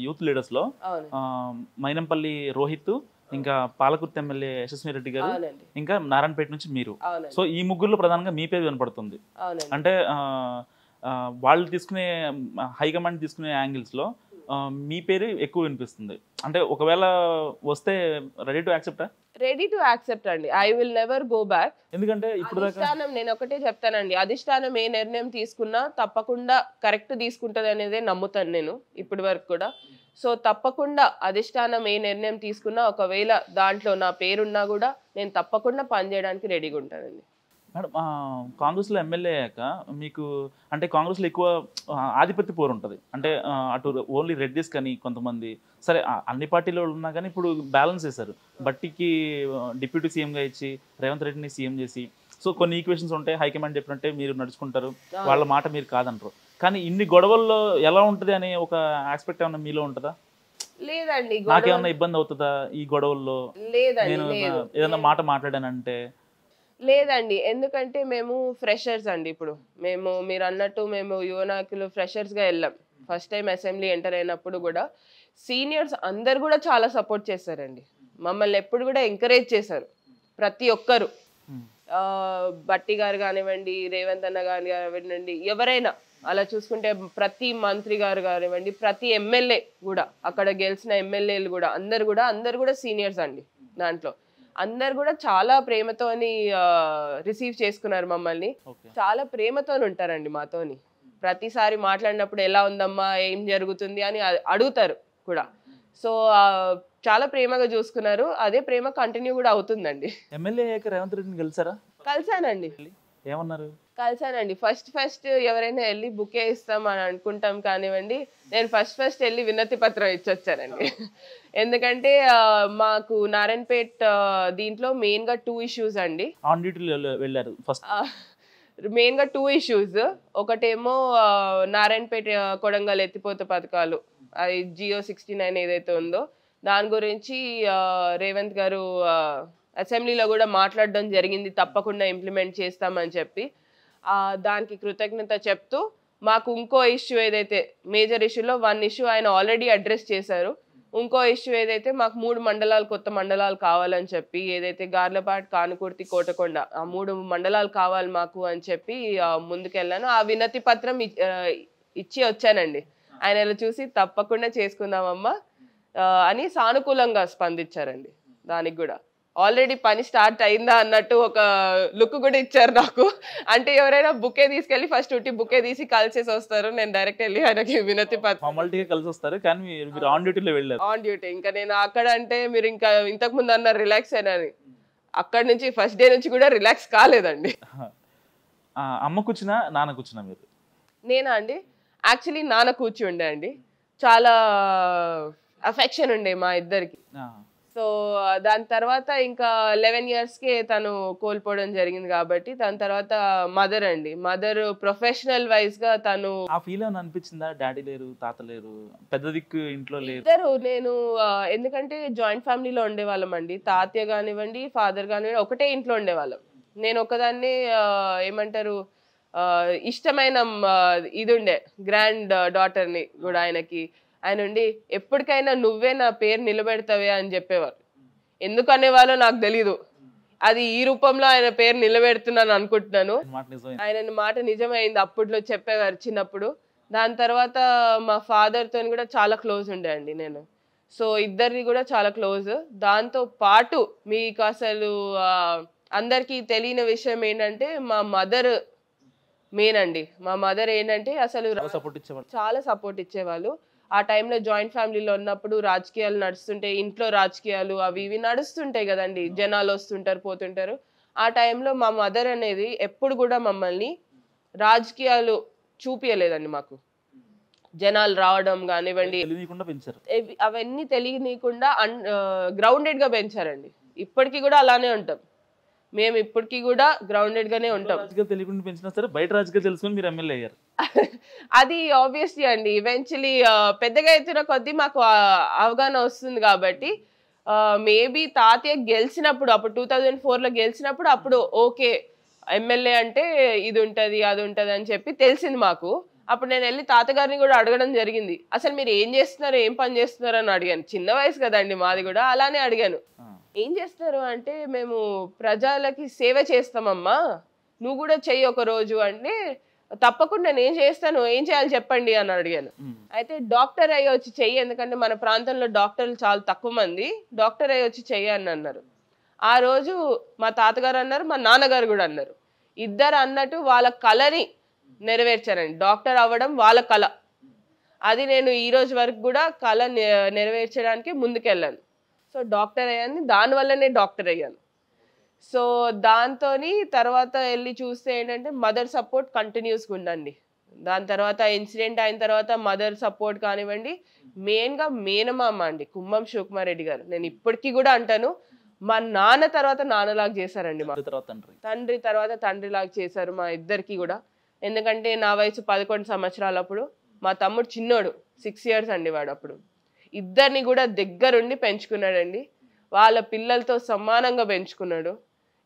యూత్ లీడర్స్లో మైనంపల్లి రోహిత్, ఇంకా పాలకుర్తి ఎమ్మెల్యే యశస్వి రెడ్డి గారు, ఇంకా నారాయణపేట నుంచి మీరు. సో ఈ ముగ్గురులో ప్రధానంగా మీ పేరు వినపడుతుంది. అంటే వాళ్ళు తీసుకునే హైకమాండ్ తీసుకునే యాంగిల్స్లో మీ పేరు ఎక్కువ వినిపిస్తుంది. అంటే ఒకవేళ వస్తే రెడీ టు యాక్సెప్ట్ అండి. I will never go back. ఎందుకంటే ఇప్పుడు అధిష్టానం, నేను ఒకటే చెప్తానండి, అధిష్టానం ఏ నిర్ణయం తీసుకున్నా తప్పకుండా కరెక్ట్ తీసుకుంటది అనేదే నమ్ముతాను నేను ఇప్పటి వరకు కూడా. సో తప్పకుండా అధిష్టానం ఏ నిర్ణయం తీసుకున్నా, ఒకవేళ దాంట్లో నా పేరున్నా కూడా నేను తప్పకుండా పనిచేయడానికి రెడీగా ఉంటానండి. మేడం, కాంగ్రెస్లో ఎమ్మెల్యే అయ్యాక మీకు అంటే కాంగ్రెస్లో ఎక్కువ ఆధిపత్య పోరు ఉంటుంది. అంటే అటు ఓన్లీ రెడ్డిస్ కానీ కొంతమంది, సరే అన్ని పార్టీలో ఉన్నా కానీ ఇప్పుడు బ్యాలెన్స్ చేశారు. బట్టికి డిప్యూటీ సీఎంగా ఇచ్చి రేవంత్ రెడ్డిని సీఎం చేసి, సో కొన్ని ఈక్వేషన్స్ ఉంటాయి. హైకమాండ్ చెప్పినట్టే మీరు నడుచుకుంటారు, వాళ్ళ మాట మీరు కాదంటారు. కానీ ఇన్ని గొడవల్లో ఎలా ఉంటుంది అనే ఒక ఆస్పెక్ట్ ఏమన్నా మీలో ఉంటుందా? లేదండి. నాకేమన్నా ఇబ్బంది అవుతుందా ఈ గొడవల్లో? నేను ఏదన్నా మాట మాట్లాడానంటే? లేదండి. ఎందుకంటే మేము ఫ్రెషర్స్ అండి. ఇప్పుడు మీరు అన్నట్టు మేము యువ నాయకులు ఫ్రెషర్స్గా వెళ్ళాం. ఫస్ట్ టైం అసెంబ్లీ ఎంటర్ అయినప్పుడు కూడా సీనియర్స్ అందరు కూడా చాలా సపోర్ట్ చేశారండి. మమ్మల్ని ఎప్పుడు కూడా ఎంకరేజ్ చేశారు ప్రతి ఒక్కరు. బట్టి గారు కానివ్వండి, రేవంత్ అన్న గారు కానివ్వండి, ఎవరైనా అలా చూసుకుంటే ప్రతి మంత్రి గారు కానివ్వండి, ప్రతి ఎమ్మెల్యే కూడా, అక్కడ గెలిచిన ఎమ్మెల్యేలు కూడా అందరు కూడా సీనియర్స్ అండి. దాంట్లో అందరు కూడా చాలా ప్రేమతోని రిసీవ్ చేసుకున్నారు మమ్మల్ని. చాలా ప్రేమతోని ఉంటారండి మాతోని. ప్రతిసారి మాట్లాడినప్పుడు ఎలా ఉందమ్మా, ఏం జరుగుతుంది అని అడుగుతారు కూడా. సో చాలా ప్రేమగా చూసుకున్నారు. అదే ప్రేమ కంటిన్యూ కూడా అవుతుందండి. ఎమ్మెల్యే రేవంత్ రెడ్డిని కలిసానండి. ఏమన్నారు? కలిసానండి. ఫస్ట్ ఎవరైనా వెళ్ళి బుకే ఇస్తాం అని అనుకుంటాం కానివ్వండి, నేను ఫస్ట్ వెళ్ళి వినతి పత్రం ఇచ్చొచ్చానండి. ఎందుకంటే మాకు నారాయణపేట్ దీంట్లో మెయిన్గా 2 issues అండి. ఆన్ డ్యూటీలో వెళ్ళారు ఫస్ట్. మెయిన్గా 2 issues. ఒకటేమో నారాయణపేట కొడంగల్ ఎత్తిపోత పథకాలు, అది GO69 ఏదైతే ఉందో దాని గురించి రేవంత్ గారు అసెంబ్లీలో కూడా మాట్లాడడం జరిగింది, తప్పకుండా ఇంప్లిమెంట్ చేస్తామని చెప్పి. దానికి కృతజ్ఞత చెప్తూ మాకు ఇంకో ఇష్యూ ఏదైతే మేజర్ ఇష్యూలో 1 issue ఆయన ఆల్రెడీ అడ్రస్ చేశారు. ఇంకో ఇష్యూ ఏదైతే మాకు 3 మండలాలు, కొత్త మండలాలు కావాలని చెప్పి, ఏదైతే గార్లపాట్, కానుకుర్తి, కోటకొండ, ఆ 3 మండలాలు కావాలి మాకు అని చెప్పి ముందుకెళ్ళాను. ఆ వినతి పత్రం ఇచ్చి వచ్చానండి. ఆయన ఇలా చూసి తప్పకుండా చేసుకుందామమ్మా అని సానుకూలంగా స్పందించారండి. దానికి కూడా ఆల్రెడీ పని స్టార్ట్ అయిందా అన్నట్టు ఒక లుక్ కూడా ఇచ్చారు నాకు. అంటే ఎవరైనా బుకే తీసుకెళ్ళి ఫస్ట్ బుకే తీసి కలిసేసి వస్తారు, నేను డైరెక్ట్ వెళ్ళి ఆయనకి వినతి పత్రం కలిసి వస్తారు. కానీ మీరు ఆన్ డ్యూటీలో వెళ్ళారు. On duty. ఇంకా నేను అక్కడ అంటే మీరు ఇంకా ఇంతకు ముందు అన్నారు రిలాక్స్ అయినని, అక్కడి నుంచి ఫస్ట్ డే నుంచి కూడా రిలాక్స్ కాలేదండి. అమ్మ కూర్చున్నా నాన్న కూర్చున్నా మీరు? నేనా అండి, యాక్చువల్లీ నాన్న కూర్చుండే అండి. చాలా అఫెక్షన్ ఉండే మా ఇద్దరికి. సో దాని తర్వాత ఇంకా 11 yearsకే తను కోల్పోవడం జరిగింది కాబట్టి దాని తర్వాత మదర్ అండి. మదర్ ప్రొఫెషనల్ వైజ్ గా తను ఆ ఫీల్ ఏమైనా అనిపించిందా? డాడీ లేరు, తాత లేరు, పెద్ద దిక్కు ఇంట్లో లేరు. ఇద్దరు నేను ఎందుకంటే జాయింట్ ఫ్యామిలీలో ఉండేవాళ్ళం అండి. తాతయ్య కానివ్వండి, ఫాదర్ కానివ్వండి ఒకటే ఇంట్లో ఉండేవాళ్ళం. నేను ఒకదాన్ని ఏమంటారు ఇష్టమైన ఇది ఉండే గ్రాండ్ డాటర్ని కూడా ఆయనకి. ఆయన ఉండి ఎప్పటికైనా నువ్వే నా పేరు నిలబెడతావే అని చెప్పేవారు. ఎందుకు అనేవాళ్ళో నాకు తెలీదు. అది ఈ రూపంలో ఆయన పేరు నిలబెడుతున్నాను అనుకుంటున్నాను. ఆయన మాట నిజమైంది అప్పట్లో చెప్పేవారు చిన్నప్పుడు. దాని తర్వాత మా ఫాదర్తో కూడా చాలా క్లోజ్ ఉండే అండి నేను. సో ఇద్దరిని కూడా చాలా క్లోజ్. దాంతో పాటు మీకు అసలు అందరికీ తెలియని విషయం ఏంటంటే మా మదర్ మెయిన్ అండి. మా మదర్ ఏంటంటే అసలు చాలా సపోర్ట్ ఇచ్చేవాళ్ళు. ఆ టైంలో జాయింట్ ఫ్యామిలీలో ఉన్నప్పుడు రాజకీయాలు నడుస్తుంటే, ఇంట్లో రాజకీయాలు అవి ఇవి నడుస్తుంటాయి కదండి, జనాలు వస్తుంటారు పోతుంటారు. ఆ టైంలో మా మదర్ అనేది ఎప్పుడు కూడా మమ్మల్ని రాజకీయాలు చూపించలేదండి. మాకు జనాలు రావడం కానివ్వండి అవన్నీ తెలియనీయకుండా గ్రౌండెడ్ గా పెంచారండి. ఇప్పటికీ కూడా అలానే ఉంటాం మేము. ఇప్పటికీ కూడా గ్రౌండెడ్ గానే ఉంటాం. తెలియకుండా పెంచినా సరే బయట రాజకీయాలు తెలుసుకొని మీరు ఎమ్మెల్యే అయ్యారు. అది ఆబ్వియస్లీ అండి. ఈవెన్చువలీ పెద్దగా అవుతున్న కొద్దీ మాకు అవగాహన వస్తుంది కాబట్టి మేబీ తాతయ్య గెలిచినప్పుడు అప్పుడు 2004లో గెలిచినప్పుడు అప్పుడు ఓకే ఎమ్మెల్యే అంటే ఇది ఉంటుంది అది ఉంటుంది అని చెప్పి తెలిసింది మాకు. అప్పుడు నేను వెళ్ళి తాతగారిని కూడా అడగడం జరిగింది. అసలు మీరు ఏం చేస్తున్నారు, ఏం పని చేస్తున్నారు అని అడిగాను. చిన్న వయసు కదండి మాది కూడా, అలానే అడిగాను. ఏం చేస్తారు అంటే మేము ప్రజలకి సేవ చేస్తామమ్మా, నువ్వు కూడా చెయ్యి ఒక రోజు అంటే తప్పకుండా నేను చేస్తాను, ఏం చేయాలి చెప్పండి అని అడిగాను. అయితే డాక్టర్ అయ్యి వచ్చి చెయ్యి, ఎందుకంటే మన ప్రాంతంలో డాక్టర్లు చాలా తక్కువ మంది, డాక్టర్ అయ్యి వచ్చి చెయ్యి అని అన్నారు. ఆ రోజు మా తాతగారు అన్నారు, మా నాన్నగారు కూడా అన్నారు. ఇద్దరు అన్నట్టు వాళ్ళ కళని నెరవేర్చారండి. డాక్టర్ అవ్వడం వాళ్ళ కళ. అది నేను ఈ రోజు వరకు కూడా కళ నెరవేర్చడానికి ముందుకెళ్ళాను. సో డాక్టర్ అయ్యాను, దానివల్లనే డాక్టర్ అయ్యాను. సో దాంతో తర్వాత వెళ్ళి చూస్తే ఏంటంటే మదర్ సపోర్ట్ కంటిన్యూస్గా ఉండండి. దాని తర్వాత ఇన్సిడెంట్ అయిన తర్వాత మదర్ సపోర్ట్ కానివ్వండి, మెయిన్గా మేనమామ అండి కుంభం శివకుమార్ రెడ్డి గారు. నేను ఇప్పటికీ కూడా అంటాను, మా నాన్న తర్వాత నాన్నలాగా చేశారండి, మా తండ్రి తర్వాత తండ్రిలాగా చేశారు మా ఇద్దరికి కూడా. ఎందుకంటే నా వయసు 11 సంవత్సరాలప్పుడు, మా తమ్ముడు చిన్నోడు 6 years అండి వాడు. అప్పుడు ఇద్దరిని కూడా దగ్గరుండి పెంచుకున్నాడండి. వాళ్ళ పిల్లలతో సమానంగా పెంచుకున్నాడు.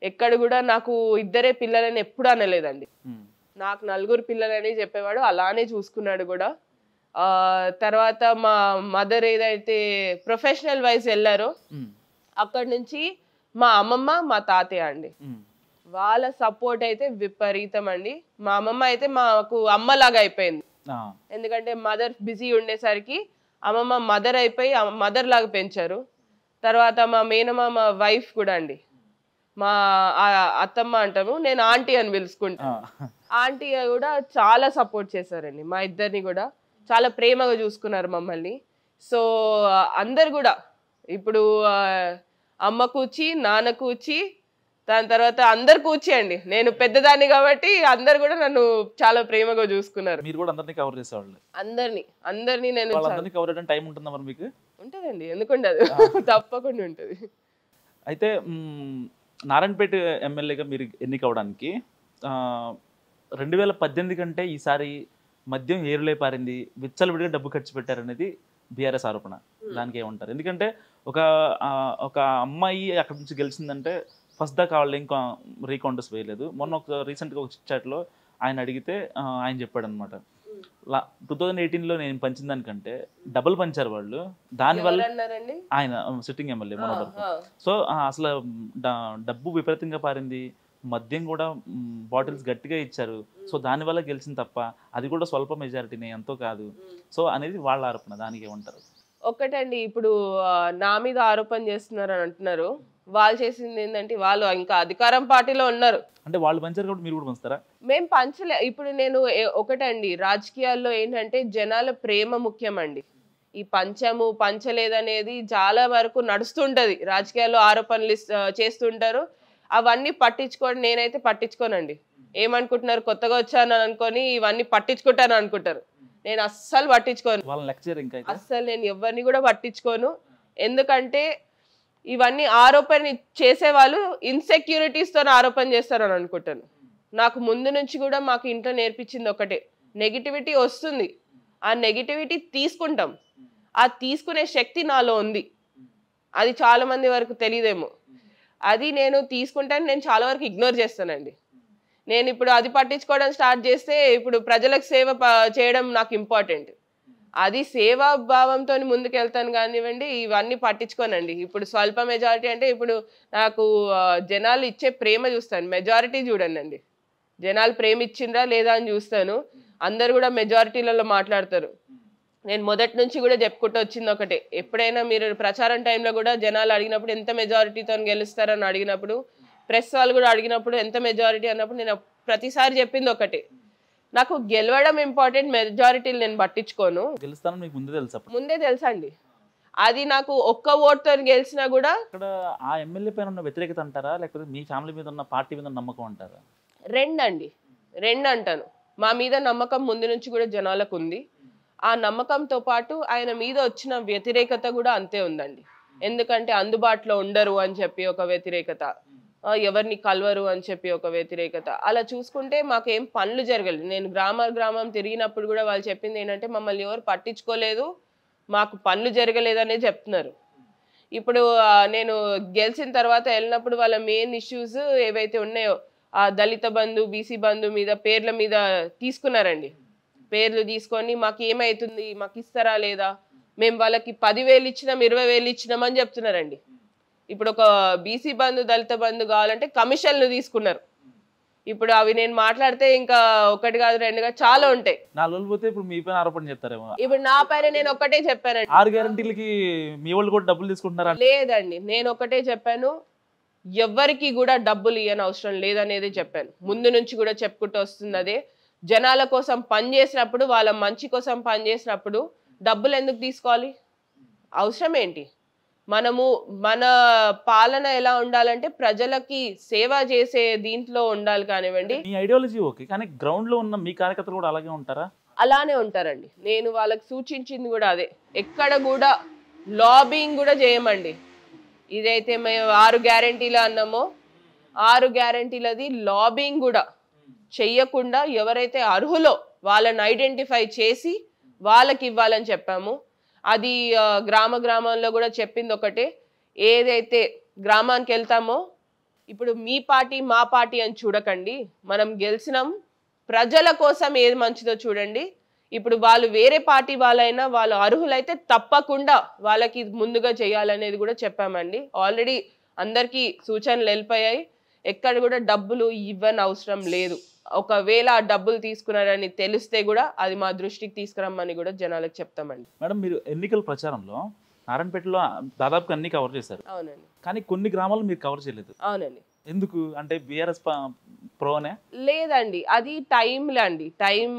ఎక్కడ కూడా నాకు ఇద్దరే పిల్లలని ఎప్పుడు అనలేదండి. నాకు 4 పిల్లలని చెప్పేవాడు, అలానే చూసుకున్నాడు కూడా. తర్వాత మా మదర్ ఏదైతే ప్రొఫెషనల్ వైజ్ వెళ్ళారో అక్కడి నుంచి మా అమ్మమ్మ మా తాతయ్య అండి, వాళ్ళ సపోర్ట్ అయితే విపరీతం అండి. మా అమ్మమ్మ అయితే మాకు అమ్మలాగా అయిపోయింది. ఎందుకంటే మదర్ బిజీ ఉండేసరికి అమ్మమ్మ మదర్ అయిపోయి మదర్ లాగా పెంచారు. తర్వాత మా మేనమామ వైఫ్ కూడా అండి, మా అత్తమ్మ అంటాము, నేను ఆంటీ అని పిలుచుకుంటాను. ఆంటీ కూడా చాలా సపోర్ట్ చేశారండి. మా ఇద్దరిని కూడా చాలా ప్రేమగా చూసుకున్నారు మమ్మల్ని. సో అందరు కూడా ఇప్పుడు అమ్మ కూర్చి, నాన్న కూర్చి, దాని తర్వాత అందరు కూర్చేయండి. నేను పెద్దదాన్ని కాబట్టి అందరు కూడా నన్ను చాలా ప్రేమగా చూసుకున్నారు. మీరు కూడా అందరినీ కవర్ చేసేవాళ్ళు? అందరినీ నేను కవర్ చేయడం టైం ఉంటుందా మరి మీకు? ఉంటుందండి, ఎందుకుండదు, తప్పకుండా ఉంటుంది. అయితే నారాయణపేట ఎమ్మెల్యేగా మీరు ఎన్నికవడానికి 2018 కంటే ఈసారి మద్యం ఏరులే పారింది, విచ్చలవిడిగా డబ్బు ఖర్చు పెట్టారనేది బీఆర్ఎస్ ఆరోపణ. దానికి ఏమంటారు? ఎందుకంటే ఒక అమ్మాయి అక్కడి నుంచి గెలిచిందంటే ఫస్ట్ దాకా వాళ్ళు ఇంకా రీకౌంటర్స్ వేయలేదు. మొన్న ఒక రీసెంట్గా ఒక చాట్లో ఆయన అడిగితే ఆయన చెప్పాడు అనమాట, 2018లో నేను పంచిన దానికంటే డబుల్ పంచారు వాళ్ళు. దానివల్ల ఆయన సిట్టింగ్ ఎమ్మెల్యే మొన్న వరకు. సో అసలు డబ్బు విపరీతంగా పారింది, మద్యం కూడా బాటిల్స్ గట్టిగా ఇచ్చారు. సో దానివల్ల గెలిచింది తప్ప అది కూడా స్వల్ప మెజారిటీనే, ఎంతో కాదు. సో అనేది వాళ్ళ ఆరోపణ. దానికి ఏమంటారు? ఒకటండి, ఇప్పుడు నా మీద ఆరోపణ చేస్తున్నారు అని అంటున్నారు. వాళ్ళు చేసింది ఏంటంటే, వాళ్ళు ఇంకా అధికారం పార్టీలో ఉన్నారు అంటే వాళ్ళు పంచారు కాబట్టి మీరు కూడా పంచుతారా? మేము పంచలే. ఇప్పుడు నేను ఒకటండి, రాజకీయాల్లో ఏంటంటే జనాల ప్రేమ ముఖ్యం అండి. ఈ పంచము పంచలేదనేది చాలా వరకు నడుస్తుంటది రాజకీయాల్లో, ఆరోపణలు చేస్తుంటారు. అవన్నీ పట్టించుకోండి, నేనైతే పట్టించుకోనండి. ఏమనుకుంటున్నారు, కొత్తగా వచ్చాను అనుకొని ఇవన్నీ పట్టించుకుంటాను అనుకుంటారు. నేను అస్సలు పట్టించుకోను, అస్సలు నేను ఎవరిని కూడా పట్టించుకోను. ఎందుకంటే ఇవన్నీ ఆరోపణ చేసేవాళ్ళు ఇన్సెక్యూరిటీస్తో ఆరోపణ చేస్తారని అనుకుంటాను. నాకు ముందు నుంచి కూడా మాకు ఇంట్లో నేర్పించింది ఒకటే, నెగిటివిటీ వస్తుంది, ఆ నెగిటివిటీ తీసుకుంటాం, ఆ తీసుకునే శక్తి నాలో ఉంది. అది చాలా మంది వరకు తెలియదేమో. అది నేను తీసుకుంటాను, నేను చాలా వరకు ఇగ్నోర్ చేస్తానండి. నేను ఇప్పుడు అది పట్టించుకోవడం స్టార్ట్ చేస్తే ఇప్పుడు ప్రజలకు సేవ చేయడం నాకు ఇంపార్టెంట్. అది సేవా భావంతో ముందుకు వెళ్తాను కానివ్వండి, ఇవన్నీ పట్టించుకోనండి. ఇప్పుడు స్వల్ప మెజారిటీ అంటే ఇప్పుడు నాకు జనాలు ఇచ్చే ప్రేమ చూస్తాను, మెజారిటీ చూడండి. జనాలు ప్రేమ ఇచ్చిండ్రా లేదా అని చూస్తాను. అందరు కూడా మెజారిటీలలో మాట్లాడతారు. నేను మొదటి నుంచి కూడా చెప్పుకుంటూ వచ్చింది ఒకటే, ఎప్పుడైనా మీరు ప్రచారం టైంలో కూడా జనాలు అడిగినప్పుడు ఎంత మెజారిటీతో గెలుస్తారని అడిగినప్పుడు, ప్రెస్ వాళ్ళు కూడా అడిగినప్పుడు ఎంత మెజారిటీ అన్నప్పుడు నేను ప్రతిసారి చెప్పింది ఒకటే, నాకు గెలవడం ఇంపార్టెంట్, మెజారిటీలు నేను పట్టించుకోను. గెలుస్తాను మీకు ముందే తెలుసండి. అది నాకు ఒక్క ఓటుతో గెలిచినా కూడా. ఇక్కడ ఆ ఎమ్మెల్యే పైన ఉన్న వ్యతిరేకత అంటారా, లేకపోతే మీ ఫ్యామిలీ మీద ఉన్న పార్టీ మీద నమ్మకం అంటారా? రెండు అంటాను. మా మీద నమ్మకం ముందు నుంచి కూడా జనాలకు ఉంది. ఆ నమ్మకంతో పాటు ఆయన మీద వచ్చిన వ్యతిరేకత కూడా అంతే ఉందండి. ఎందుకంటే అందుబాటులో ఉండరు అని చెప్పి ఒక వ్యతిరేకత, ఎవరిని కలవరు అని చెప్పి ఒక వ్యతిరేకత. అలా చూసుకుంటే మాకేం పనులు జరగలేదు. నేను గ్రామం తిరిగినప్పుడు కూడా వాళ్ళు చెప్పింది ఏంటంటే, మమ్మల్ని ఎవరు పట్టించుకోలేదు, మాకు పనులు జరగలేదనే చెప్తున్నారు. ఇప్పుడు నేను గెలిచిన తర్వాత వెళ్ళినప్పుడు వాళ్ళ మెయిన్ ఇష్యూస్ ఏవైతే ఉన్నాయో, ఆ దళిత బంధు, బీసీ బంధు మీద పేర్ల మీద తీసుకున్నారండి. పేర్లు తీసుకొని మాకు ఏమవుతుంది, మాకు ఇస్తారా లేదా, మేము వాళ్ళకి 10,000 ఇచ్చినాం, 20,000 ఇచ్చినాం అని చెప్తున్నారండి. ఇప్పుడు ఒక బీసీ బంధు, దళిత బంధు కావాలంటే కమిషన్లు తీసుకున్నారు. ఇప్పుడు అవి నేను మాట్లాడితే ఇంకా ఒకటి కాదు రెండు కాదు చాలా ఉంటాయి. ఇప్పుడు మీ పైన ఆరోపణ చేస్తారేమో. ఇప్పుడు నా పైన నేను ఒకటే చెప్పానండి, 6 గ్యారెంటీలకి మీ వాళ్ళు కూడా డబ్బులు తీసుకుంటున్నారా? లేదండి, నేను ఒకటే చెప్పాను, ఎవ్వరికి కూడా డబ్బులు ఇవ్వని అవసరం లేదనేది చెప్పాను. ముందు నుంచి కూడా చెప్పుకుంటూ వస్తుంది అదే. జనాల కోసం పనిచేసినప్పుడు, వాళ్ళ మంచి కోసం పనిచేసినప్పుడు డబ్బులు ఎందుకు తీసుకోవాలి, అవసరం ఏంటి? మనము మన పాలన ఎలా ఉండాలంటే ప్రజలకి సేవ చేసే దీంట్లో ఉండాలి కానివ్వండి. మీ ఐడియాలజీ ఓకే, కానీ గ్రౌండ్ లో ఉన్న మీ కార్యకర్తలు కూడా అలాగే ఉంటారా? అలానే ఉంటారండి. నేను వాళ్ళకి సూచించింది కూడా అదే, ఎక్కడ కూడా లాబింగ్ కూడా చేయమండి. ఇదైతే మేము 6 గ్యారెంటీలు అన్నామో, 6 గ్యారెంటీలది లాబింగ్ కూడా చెయ్యకుండా ఎవరైతే అర్హులో వాళ్ళని ఐడెంటిఫై చేసి వాళ్ళకి ఇవ్వాలని చెప్పాము. అది గ్రామంలో కూడా చెప్పింది ఒకటే, ఏదైతే గ్రామానికి వెళ్తామో ఇప్పుడు మీ పార్టీ మా పార్టీ అని చూడకండి, మనం గెలిచినాం, ప్రజల కోసం ఏది మంచిదో చూడండి. ఇప్పుడు వాళ్ళు వేరే పార్టీ వాళ్ళైనా వాళ్ళు అర్హులైతే తప్పకుండా వాళ్ళకి ముందుగా చేయాలనేది కూడా చెప్పామండి. ఆల్రెడీ అందరికీ సూచనలు వెళ్ళిపోయాయి. ఎక్కడ కూడా డబ్బులు ఇవ్వని అవసరం లేదు. ఒకవేళ ఆ డబ్బులు తీసుకున్నారని తెలిస్తే కూడా అది మా దృష్టికి తీసుకురమ్మని కూడా జనాలకు చెప్తామండి. మేడం, మీరు ఎన్నికల ప్రచారంలో నారాయణపేటలో దాదాపు అన్ని కవర్ చేశారు. అవునండి. కానీ కొన్ని గ్రామాలు మీరు కవర్ చేయలేదు. అవునండి. ఎందుకు అంటే బీఆర్ఎస్ ప్రోనే? లేదండి, అది టైంలో అండి, టైం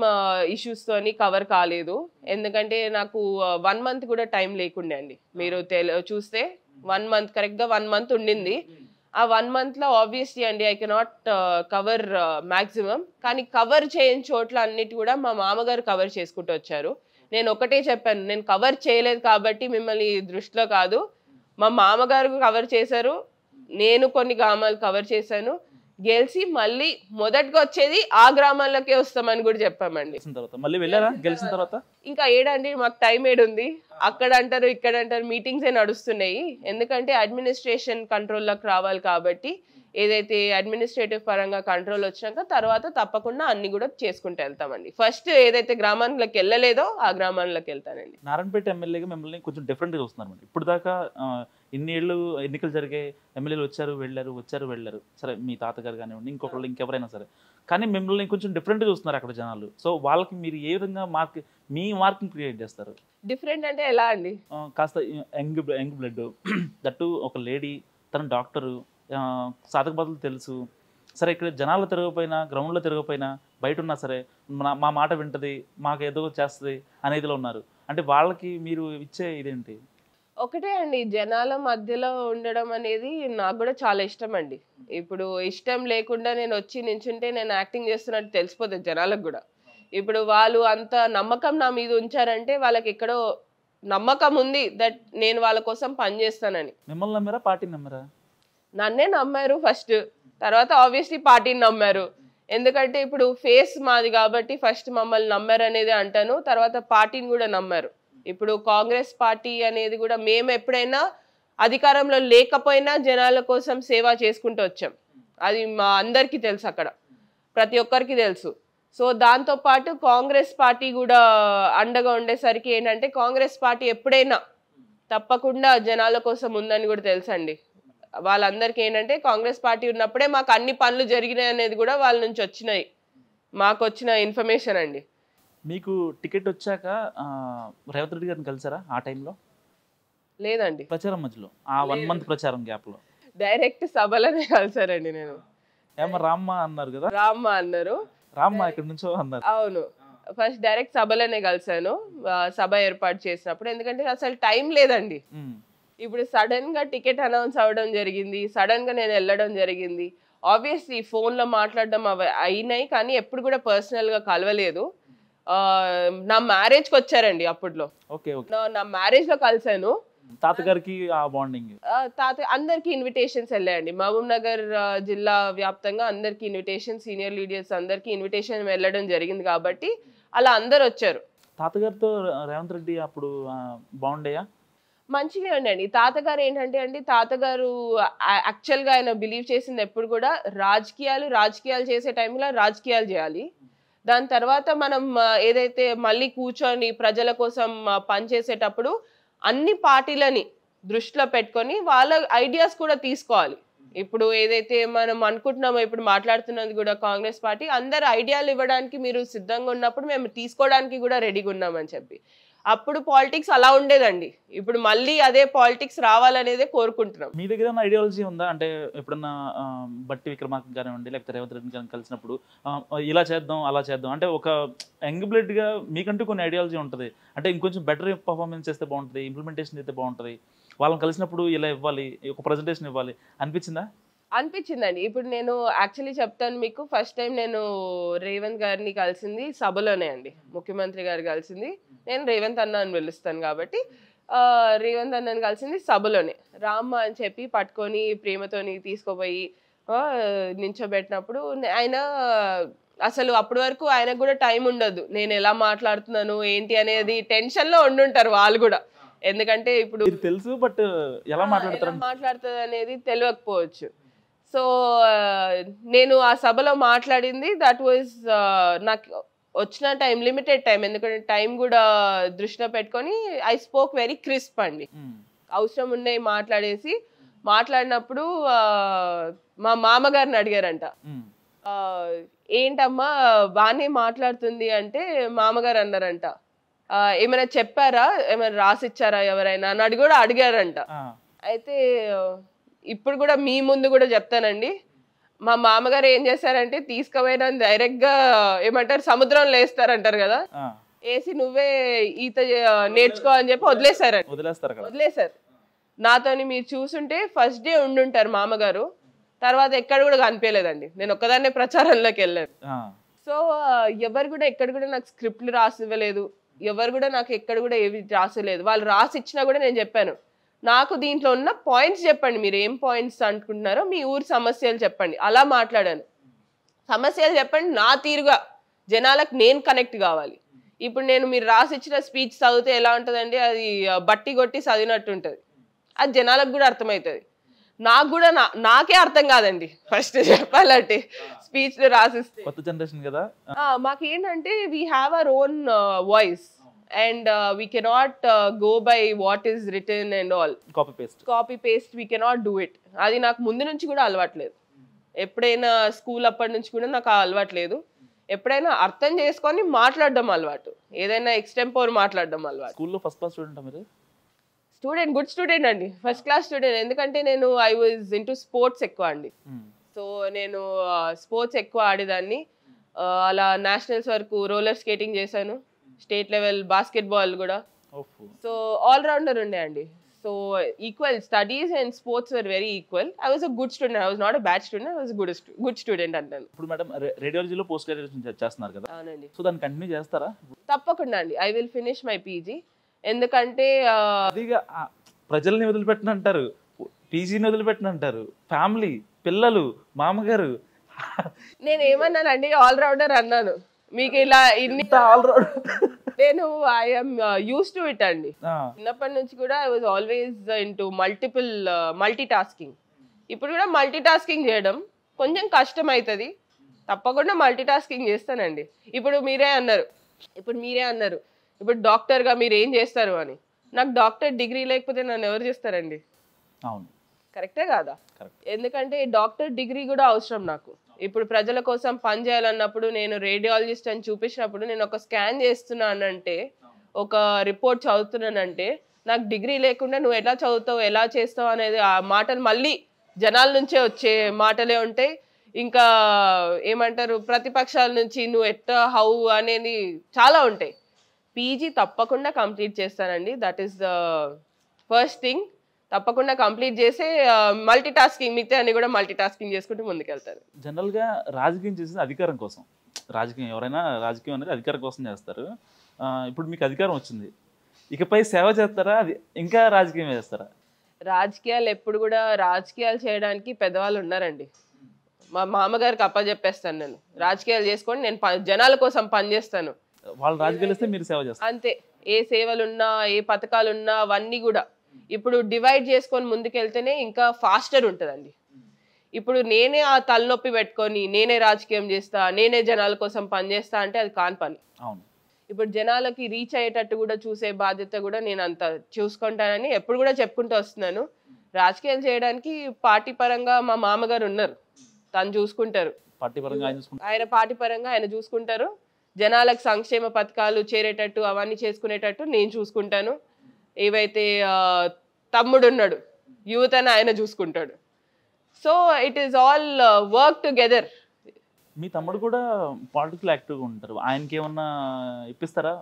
ఇష్యూస్ తోని కవర్ కాలేదు. ఎందుకంటే నాకు 1 మంత్ కూడా టైం లేకుండే అండి. మీరు చూస్తే 1 మంత్, కరెక్ట్గా 1 మంత్ ఉండింది. ఆ 1 మంత్లో ఆబ్వియస్లీ అండి ఐ కెనాట్ కవర్ మ్యాక్సిమం. కానీ కవర్ చేయని చోట్ల అన్నిటి కూడా మా మామగారు కవర్ చేసుకుంటూ వచ్చారు. నేను ఒకటే చెప్పాను, నేను కవర్ చేయలేదు కాబట్టి మిమ్మల్ని దృష్టిలో కాదు, మా మామగారు కవర్ చేశారు, నేను కొన్ని గ్రామాలు కవర్ చేశాను. గెలిచి మళ్ళీ మొదటిగా వచ్చేది ఆ గ్రామాలకే వస్తామని కూడా చెప్పామండి. మళ్ళీ వెళ్ళారా గెలిచిన తర్వాత? ఇంకా ఏడండి, మాకు టైం ఏడుంది. అక్కడ అంటారు ఇక్కడ అంటారు, మీటింగ్సే నడుస్తున్నాయి. ఎందుకంటే అడ్మినిస్ట్రేషన్ కంట్రోల్లోకి రావాలి కాబట్టి, ఏదైతే అడ్మినిస్ట్రేటివ్ పరంగా కంట్రోల్ వచ్చినాక తర్వాత తప్పకుండా అన్ని కూడా చేసుకుంటూ వెళ్తామండి. ఫస్ట్ ఏదైతే గ్రామాలకు వెళ్ళలేదో ఆ గ్రామాలకు వెళ్తానండి. నారాయణపేట ఎమ్మెల్యేగా మిమ్మల్ని కొంచెం డిఫరెంట్గా చూస్తున్నారు. ఇప్పుడు దాకా ఇన్ని ఏళ్ళు ఎన్నికలు జరిగాయి, ఎమ్మెల్యేలు వచ్చారు వెళ్ళారు, సరే మీ తాతగారు కానివ్వండి, ఇంకొకళ్ళు ఇంకెవరైనా సరే, కానీ మిమ్మల్ని కొంచెం డిఫరెంట్గా చూస్తున్నారు అక్కడ జనాలు. సో వాళ్ళకి మీరు ఏ విధంగా మీ మార్కింగ్ క్రియేట్ చేస్తారు? డిఫరెంట్ అంటే ఎలా అండి? కాస్త యంగ్ బ్లడ్, దట్టు ఒక లేడీ, తన డాక్టరు, సాధక బాధలు తెలుసు. సరే ఇక్కడ జనాలు తిరగకపోయినా, గ్రౌండ్లో తిరగకపోయినా బయట ఉన్నా సరే మా మాట వింటది, మాకు ఏదో చేస్తుంది అనేదిలో ఉన్నారు. అంటే వాళ్ళకి మీరు ఇచ్చే ఇదేంటి? ఒకటే అండి, జనాల మధ్యలో ఉండడం అనేది నాకు కూడా చాలా ఇష్టం అండి. ఇప్పుడు ఇష్టం లేకుండా నేను వచ్చి నించుంటే నేను యాక్టింగ్ చేస్తున్నట్టు తెలిసిపోతుంది జనాలకు కూడా. ఇప్పుడు వాళ్ళు అంత నమ్మకం నా మీద ఉంచారంటే వాళ్ళకి ఎక్కడో నమ్మకం ఉంది దట్ నేను వాళ్ళ కోసం పని చేస్తానని. మిమ్మల్ని నమ్మారా, పార్టీని నమ్మారా? నన్నే నమ్మారు ఫస్ట్, తర్వాత ఆబ్వియస్లీ పార్టీని నమ్మారు. ఎందుకంటే ఇప్పుడు ఫేస్ మాది కాబట్టి ఫస్ట్ మమ్మల్ని నమ్మారు అనేది అంటాను, తర్వాత పార్టీని కూడా నమ్మారు. ఇప్పుడు కాంగ్రెస్ పార్టీ అనేది కూడా మేము ఎప్పుడైనా అధికారంలో లేకపోయినా జనాల కోసం సేవ చేసుకుంటూ వచ్చాం. అది మా అందరికీ తెలుసు, అక్కడ ప్రతి ఒక్కరికి తెలుసు. సో దాంతోపాటు కాంగ్రెస్ పార్టీ కూడా అండగా ఉండేసరికి ఏంటంటే కాంగ్రెస్ పార్టీ ఎప్పుడైనా తప్పకుండా జనాల కోసం ఉందని కూడా తెలుసండి. వాళ్ళందరికీ ఏంటంటే కాంగ్రెస్ పార్టీ ఉన్నప్పుడే మాకు అన్ని పనులు జరిగినాయి అనేది కూడా వాళ్ళ నుంచి వచ్చినాయి, మాకు వచ్చిన ఇన్ఫర్మేషన్ అండి. మీకు టికెట్ వచ్చాక రేవంత్ రెడ్డి గారిని కలిసారా ఆ టైంలో? లేదండి, ప్రచారం మధ్యలో ఆ 1 month ప్రచారం గ్యాప్లో డైరెక్ట్ సభలోనే కలిసారండి. నేను ఏమో రామ్మ అన్నారు కదా, రామ్మ అన్నారు, రామ్మ ఇక్కడ నుంచో అన్నారు. అవును, ఫస్ట్ డైరెక్ట్ సభలోనే కలిసాను, సభ ఏర్పాటు చేసినప్పుడు. ఎందుకంటే అసలు టైం లేదండి. ఇప్పుడు సడన్ గా టికెట్ అనౌన్స్ అవ్వడం జరిగింది, సడన్ గా నేను వెళ్ళడం జరిగింది. ఆబ్వియస్లీ ఫోన్లో మాట్లాడడం అవి అయినాయి, కానీ ఎప్పుడు కూడా పర్సనల్ గా కలవలేదు. నా మ్యారేజ్కి వచ్చారండి అప్పట్లో. ఓకే, నా మ్యారేజ్ లో కలిసాను. తాతగారికి ఆ బాండింగ్, తాత అందరికి ఇన్విటేషన్స్ వెళ్ళాయండి. మహబూబ్ నగర్ జిల్లా వ్యాప్తంగా అందరికి ఇన్విటేషన్, సీనియర్ లీడర్స్ అందరికి ఇన్విటేషన్ వెళ్ళడం జరిగింది కాబట్టి అలా అందరు వచ్చారు. తాతగారితో రేవంత్ రెడ్డి అప్పుడు బాగుండేయా? మంచిగా ఉండండి. తాతగారు ఏంటంటే అండి, తాతగారు యాక్చువల్గా ఆయన బిలీవ్ చేసింది ఎప్పుడు కూడా రాజకీయాలు చేసే టైంలో రాజకీయాలు చేయాలి. దాని తర్వాత మనం ఏదైతే మళ్ళీ కూర్చొని ప్రజల కోసం పనిచేసేటప్పుడు అన్ని పార్టీలని దృష్టిలో పెట్టుకొని వాళ్ళ ఐడియాస్ కూడా తీసుకోవాలి. ఇప్పుడు ఏదైతే మనం అనుకుంటున్నామో, ఇప్పుడు మాట్లాడుతున్నది కూడా కాంగ్రెస్ పార్టీ, అందరు ఐడియాలు ఇవ్వడానికి మీరు సిద్ధంగా ఉన్నప్పుడు మేము తీసుకోవడానికి కూడా రెడీగా ఉన్నామని చెప్పి. అప్పుడు పాలిటిక్స్ అలా ఉండేదండి. ఇప్పుడు మళ్ళీ అదే పాలిటిక్స్ రావాలనేదే కోరుకుంటున్నాం. మీ దగ్గర ఏమైనా ఐడియాలజీ ఉందా? అంటే ఎప్పుడన్నా బట్టి విక్రమార్క కానివ్వండి, లేకపోతే రేవంత్ రెడ్డి గారిని కలిసినప్పుడు ఇలా చేద్దాం అలా చేద్దాం అంటే ఒక యంగ్ బ్లడ్గా మీకంటూ కొన్ని ఐడియాలజీ ఉంటుంది. అంటే ఇంకొంచెం బెటర్ పర్ఫార్మెన్స్ చేస్తే బాగుంటుంది, ఇంప్లిమెంటేషన్ అయితే బాగుంటుంది, వాళ్ళని కలిసినప్పుడు ఇలా ఇవ్వాలి, ఒక ప్రజెంటేషన్ ఇవ్వాలి అనిపించిందా? అనిపించిందండి. ఇప్పుడు నేను యాక్చువల్లీ చెప్తాను మీకు, ఫస్ట్ టైం నేను రేవంత్ గారిని కలిసింది సభలోనే అండి. ముఖ్యమంత్రి గారు కలిసింది, నేను రేవంత్ అన్న అని పిలుస్తాను కాబట్టి రేవంత్ అన్నని కలిసింది సభలోనే. రామ్మ అని చెప్పి పట్టుకొని ప్రేమతోని తీసుకుపోయి నించోబెట్టినప్పుడు ఆయన అసలు అప్పటి వరకు ఆయనకు కూడా టైం ఉండదు, నేను ఎలా మాట్లాడుతున్నాను ఏంటి అనేది టెన్షన్లో ఉండుంటారు వాళ్ళు కూడా. ఎందుకంటే ఇప్పుడు తెలుసు, బట్ ఎలా మాట్లాడుతుంది అనేది తెలియకపోవచ్చు. సో నేను ఆ సభలో మాట్లాడింది దట్ వాజ్ నాకు వచ్చిన టైం లిమిటెడ్ టైం, ఎందుకంటే టైం కూడా దృష్టిలో పెట్టుకొని ఐ స్పోక్ వెరీ క్రిస్ప్ అండి. అవసరం ఉన్నాయి మాట్లాడినప్పుడు మా మామగారిని అడిగారంట, ఏంటమ్మా బాగానే మాట్లాడుతుంది అంటే మామగారు అన్నారంట, ఏమైనా చెప్పారా, ఏమైనా రాసిచ్చారా ఎవరైనా అని కూడా అడిగారంట. అయితే ఇప్పుడు కూడా మీ ముందు కూడా చెప్తానండి, మా మామగారు ఏం చేశారంటే తీసుకుపోయినా డైరెక్ట్ గా ఏమంటారు సముద్రంలో వేస్తారంటారు కదా, వేసి నువ్వే ఈత నేర్చుకో అని చెప్పి వదిలేశారు. నాతోని మీరు చూసుంటే ఫస్ట్ డే ఉండుంటారు మామగారు, తర్వాత ఎక్కడ కూడా కనిపించలేదండి. నేను ఒక్కదాన్నే ప్రచారంలోకి వెళ్ళాను. సో ఎవరు కూడా ఎక్కడ కూడా నాకు స్క్రిప్ట్లు రాసి ఇవ్వలేదు, ఎవరు కూడా నాకు ఎక్కడ కూడా ఏవి రాసలేదు. వాళ్ళు రాసి ఇచ్చినా కూడా నేను చెప్పాను, నాకు దీంట్లో ఉన్న పాయింట్స్ చెప్పండి, మీరు ఏం పాయింట్స్ అనుకుంటున్నారో మీ ఊరి సమస్యలు చెప్పండి, అలా మాట్లాడాను. సమస్యలు చెప్పండి నా తీరుగా, జనాలకు నేను కనెక్ట్ కావాలి. ఇప్పుడు నేను మీరు రాసిచ్చిన స్పీచ్ చదివితే ఎలా ఉంటుందండి, అది బట్టి కొట్టి చదివినట్టు ఉంటుంది, అది జనాలకు కూడా అర్థమవుతుంది. నాకు కూడా నాకే అర్థం కాదండి ఫస్ట్ చెప్పాలంటే స్పీచ్లు రాసిస్తే. కొత్త జనరేషన్ కదా, మాకేంటంటే we have our own voice and we cannot go by what is written and all. Copy paste we cannot do it. అది నాకు ముందు నుంచి కూడా అలవాట్లేదు. ఎప్పుడైనా స్కూల్ అప్పటి నుంచి కూడా నాకు అలవాట్లేదు. ఎప్పుడైనా అర్థం చేసుకొని మాట్లాడడం అలవాటు, ఏదైనా ఎక్స్టెంపోర్ మాట్లాడడం అలవాటు. స్కూల్లో ఫస్ట్ క్లాస్ స్టూడెంట్ మీరు? స్టూడెంట్, గుడ్ స్టూడెంట్ అండి, ఫస్ట్ క్లాస్ స్టూడెంట్. ఎందుకంటే నేను ఐ వాజ్ ఇంటూ స్పోర్ట్స్ ఎక్కువ అండి. సో నేను స్పోర్ట్స్ ఎక్కువ ఆడేదాన్ని. అలా నేషనల్స్ వరకు రోలర్ స్కేటింగ్ చేశాను, స్టేట్ లెవెల్ బాస్కెట్బాల్ కూడా. సో ఆల్రౌండర్ ఉండే అండి. So equal studies and sports were very equal. I was a good student, I was not a bad student, I was good student అంటాను. ఇప్పుడు మేడం రేడియాలజీలో పోస్ట్ గ్రాడ్యుయేషన్ చేస్తున్నారు కదా, అవునండి. సో దాన్ని కంటిన్యూ చేస్తారా? తప్పకుండా అండి, I will finish my PG. ఎందుకంటే అదిగా ప్రజల్ని వదిలిపెట్టిన అంటారు, పీజీని వదిలిపెట్టిన అంటారు, ఫ్యామిలీ, పిల్లలు, మామగారు. నేను ఏమన్నానండి, ఆల్రౌండర్ అన్నాను. మీకు ఇలా ఇన్ని నేను ఐఎమ్ యూస్ టు ఇట్ అండి. చిన్నప్పటి నుంచి కూడా I was always into multi tasking. ఇప్పుడు కూడా మల్టీ టాస్కింగ్ చేయడం కొంచెం కష్టం అవుతుంది, తప్పకుండా మల్టీ టాస్కింగ్ చేస్తానండి. ఇప్పుడు మీరే అన్నారు ఇప్పుడు డాక్టర్గా మీరు ఏం చేస్తారు అని. నాకు డాక్టర్ డిగ్రీ లేకపోతే నన్ను ఎవరు చేస్తారండి? అవును, కరెక్టే కాదా? ఎందుకంటే డాక్టర్ డిగ్రీ కూడా అవసరం నాకు. ఇప్పుడు ప్రజల కోసం పని చేయాలన్నప్పుడు, నేను రేడియాలజిస్ట్ అని చూపించినప్పుడు, నేను ఒక స్కాన్ చేస్తున్నానంటే, ఒక రిపోర్ట్ చదువుతున్నానంటే, నాకు డిగ్రీ లేకుండా నువ్వు ఎలా చదువుతావు, ఎలా చేస్తావు అనేది ఆ మాటలు మళ్ళీ జనాల నుంచే వచ్చే మాటలే ఉంటాయి. ఇంకా ఏమంటారు, ప్రతిపక్షాల నుంచి నువ్వు ఎట్లా హౌ అనేది చాలా ఉంటాయి. పీజీ తప్పకుండా కంప్లీట్ చేస్తానండి, that is the first thing. తప్పకుండా కంప్లీట్ చేసి మల్టీ టాస్కింగ్, మిగతా అని కూడా మల్టీ టాస్కింగ్ చేసుకుంటూ ముందుకెళ్తారు. జనరల్గా రాజకీయం చేసేది అధికారం కోసం. రాజకీయం ఎవరైనా రాజకీయం అనేది అధికారం కోసం చేస్తారు. ఇప్పుడు మీకు అధికారం వచ్చింది, ఇకపై సేవ చేస్తారా, అది ఇంకా రాజకీయం చేస్తారా? రాజకీయాలు ఎప్పుడు కూడా రాజకీయాలు చేయడానికి పెద్దవాళ్ళు ఉన్నారండి. మా మామగారికి అప్పచెప్పేస్తాను, నేను రాజకీయాలు చేసుకొని నేను జనాల కోసం పనిచేస్తాను. వాళ్ళు రాజకీయాలు ఇస్తే మీరు సేవ చేస్తారు అంతే. ఏ సేవలున్నా, ఏ పథకాలున్నా అవన్నీ కూడా ఇప్పుడు డివైడ్ చేసుకొని ముందుకెళ్తేనే ఇంకా ఫాస్టర్ ఉంటుందండి. ఇప్పుడు నేనే ఆ తలనొప్పి పెట్టుకొని నేనే రాజకీయం చేస్తా, నేనే జనాల కోసం పనిచేస్తా అంటే అది కాని పని. అవును. ఇప్పుడు జనాలకి రీచ్ అయ్యేటట్టు కూడా చూసే బాధ్యత కూడా నేను అంత చూసుకుంటానని ఎప్పుడు కూడా చెప్పుకుంటూ వస్తున్నాను. రాజకీయాలు చేయడానికి పార్టీ పరంగా మా మామగారు ఉన్నారు, తను చూసుకుంటారు. ఆయన పార్టీ పరంగా ఆయన చూసుకుంటారు. జనాలకు సంక్షేమ పథకాలు చేరేటట్టు అవన్నీ చేసుకునేటట్టు నేను చూసుకుంటాను. ఏవైతే తమ్ముడు ఉన్నాడు, యూత్ అని ఆయన చూసుకుంటాడు. So it is all work together. మీ తమ్ముడు కూడా పాలిటికల్ యాక్టివ్గా ఉంటారు, ఆయనకి ఏమన్నా ఇప్పిస్తారా?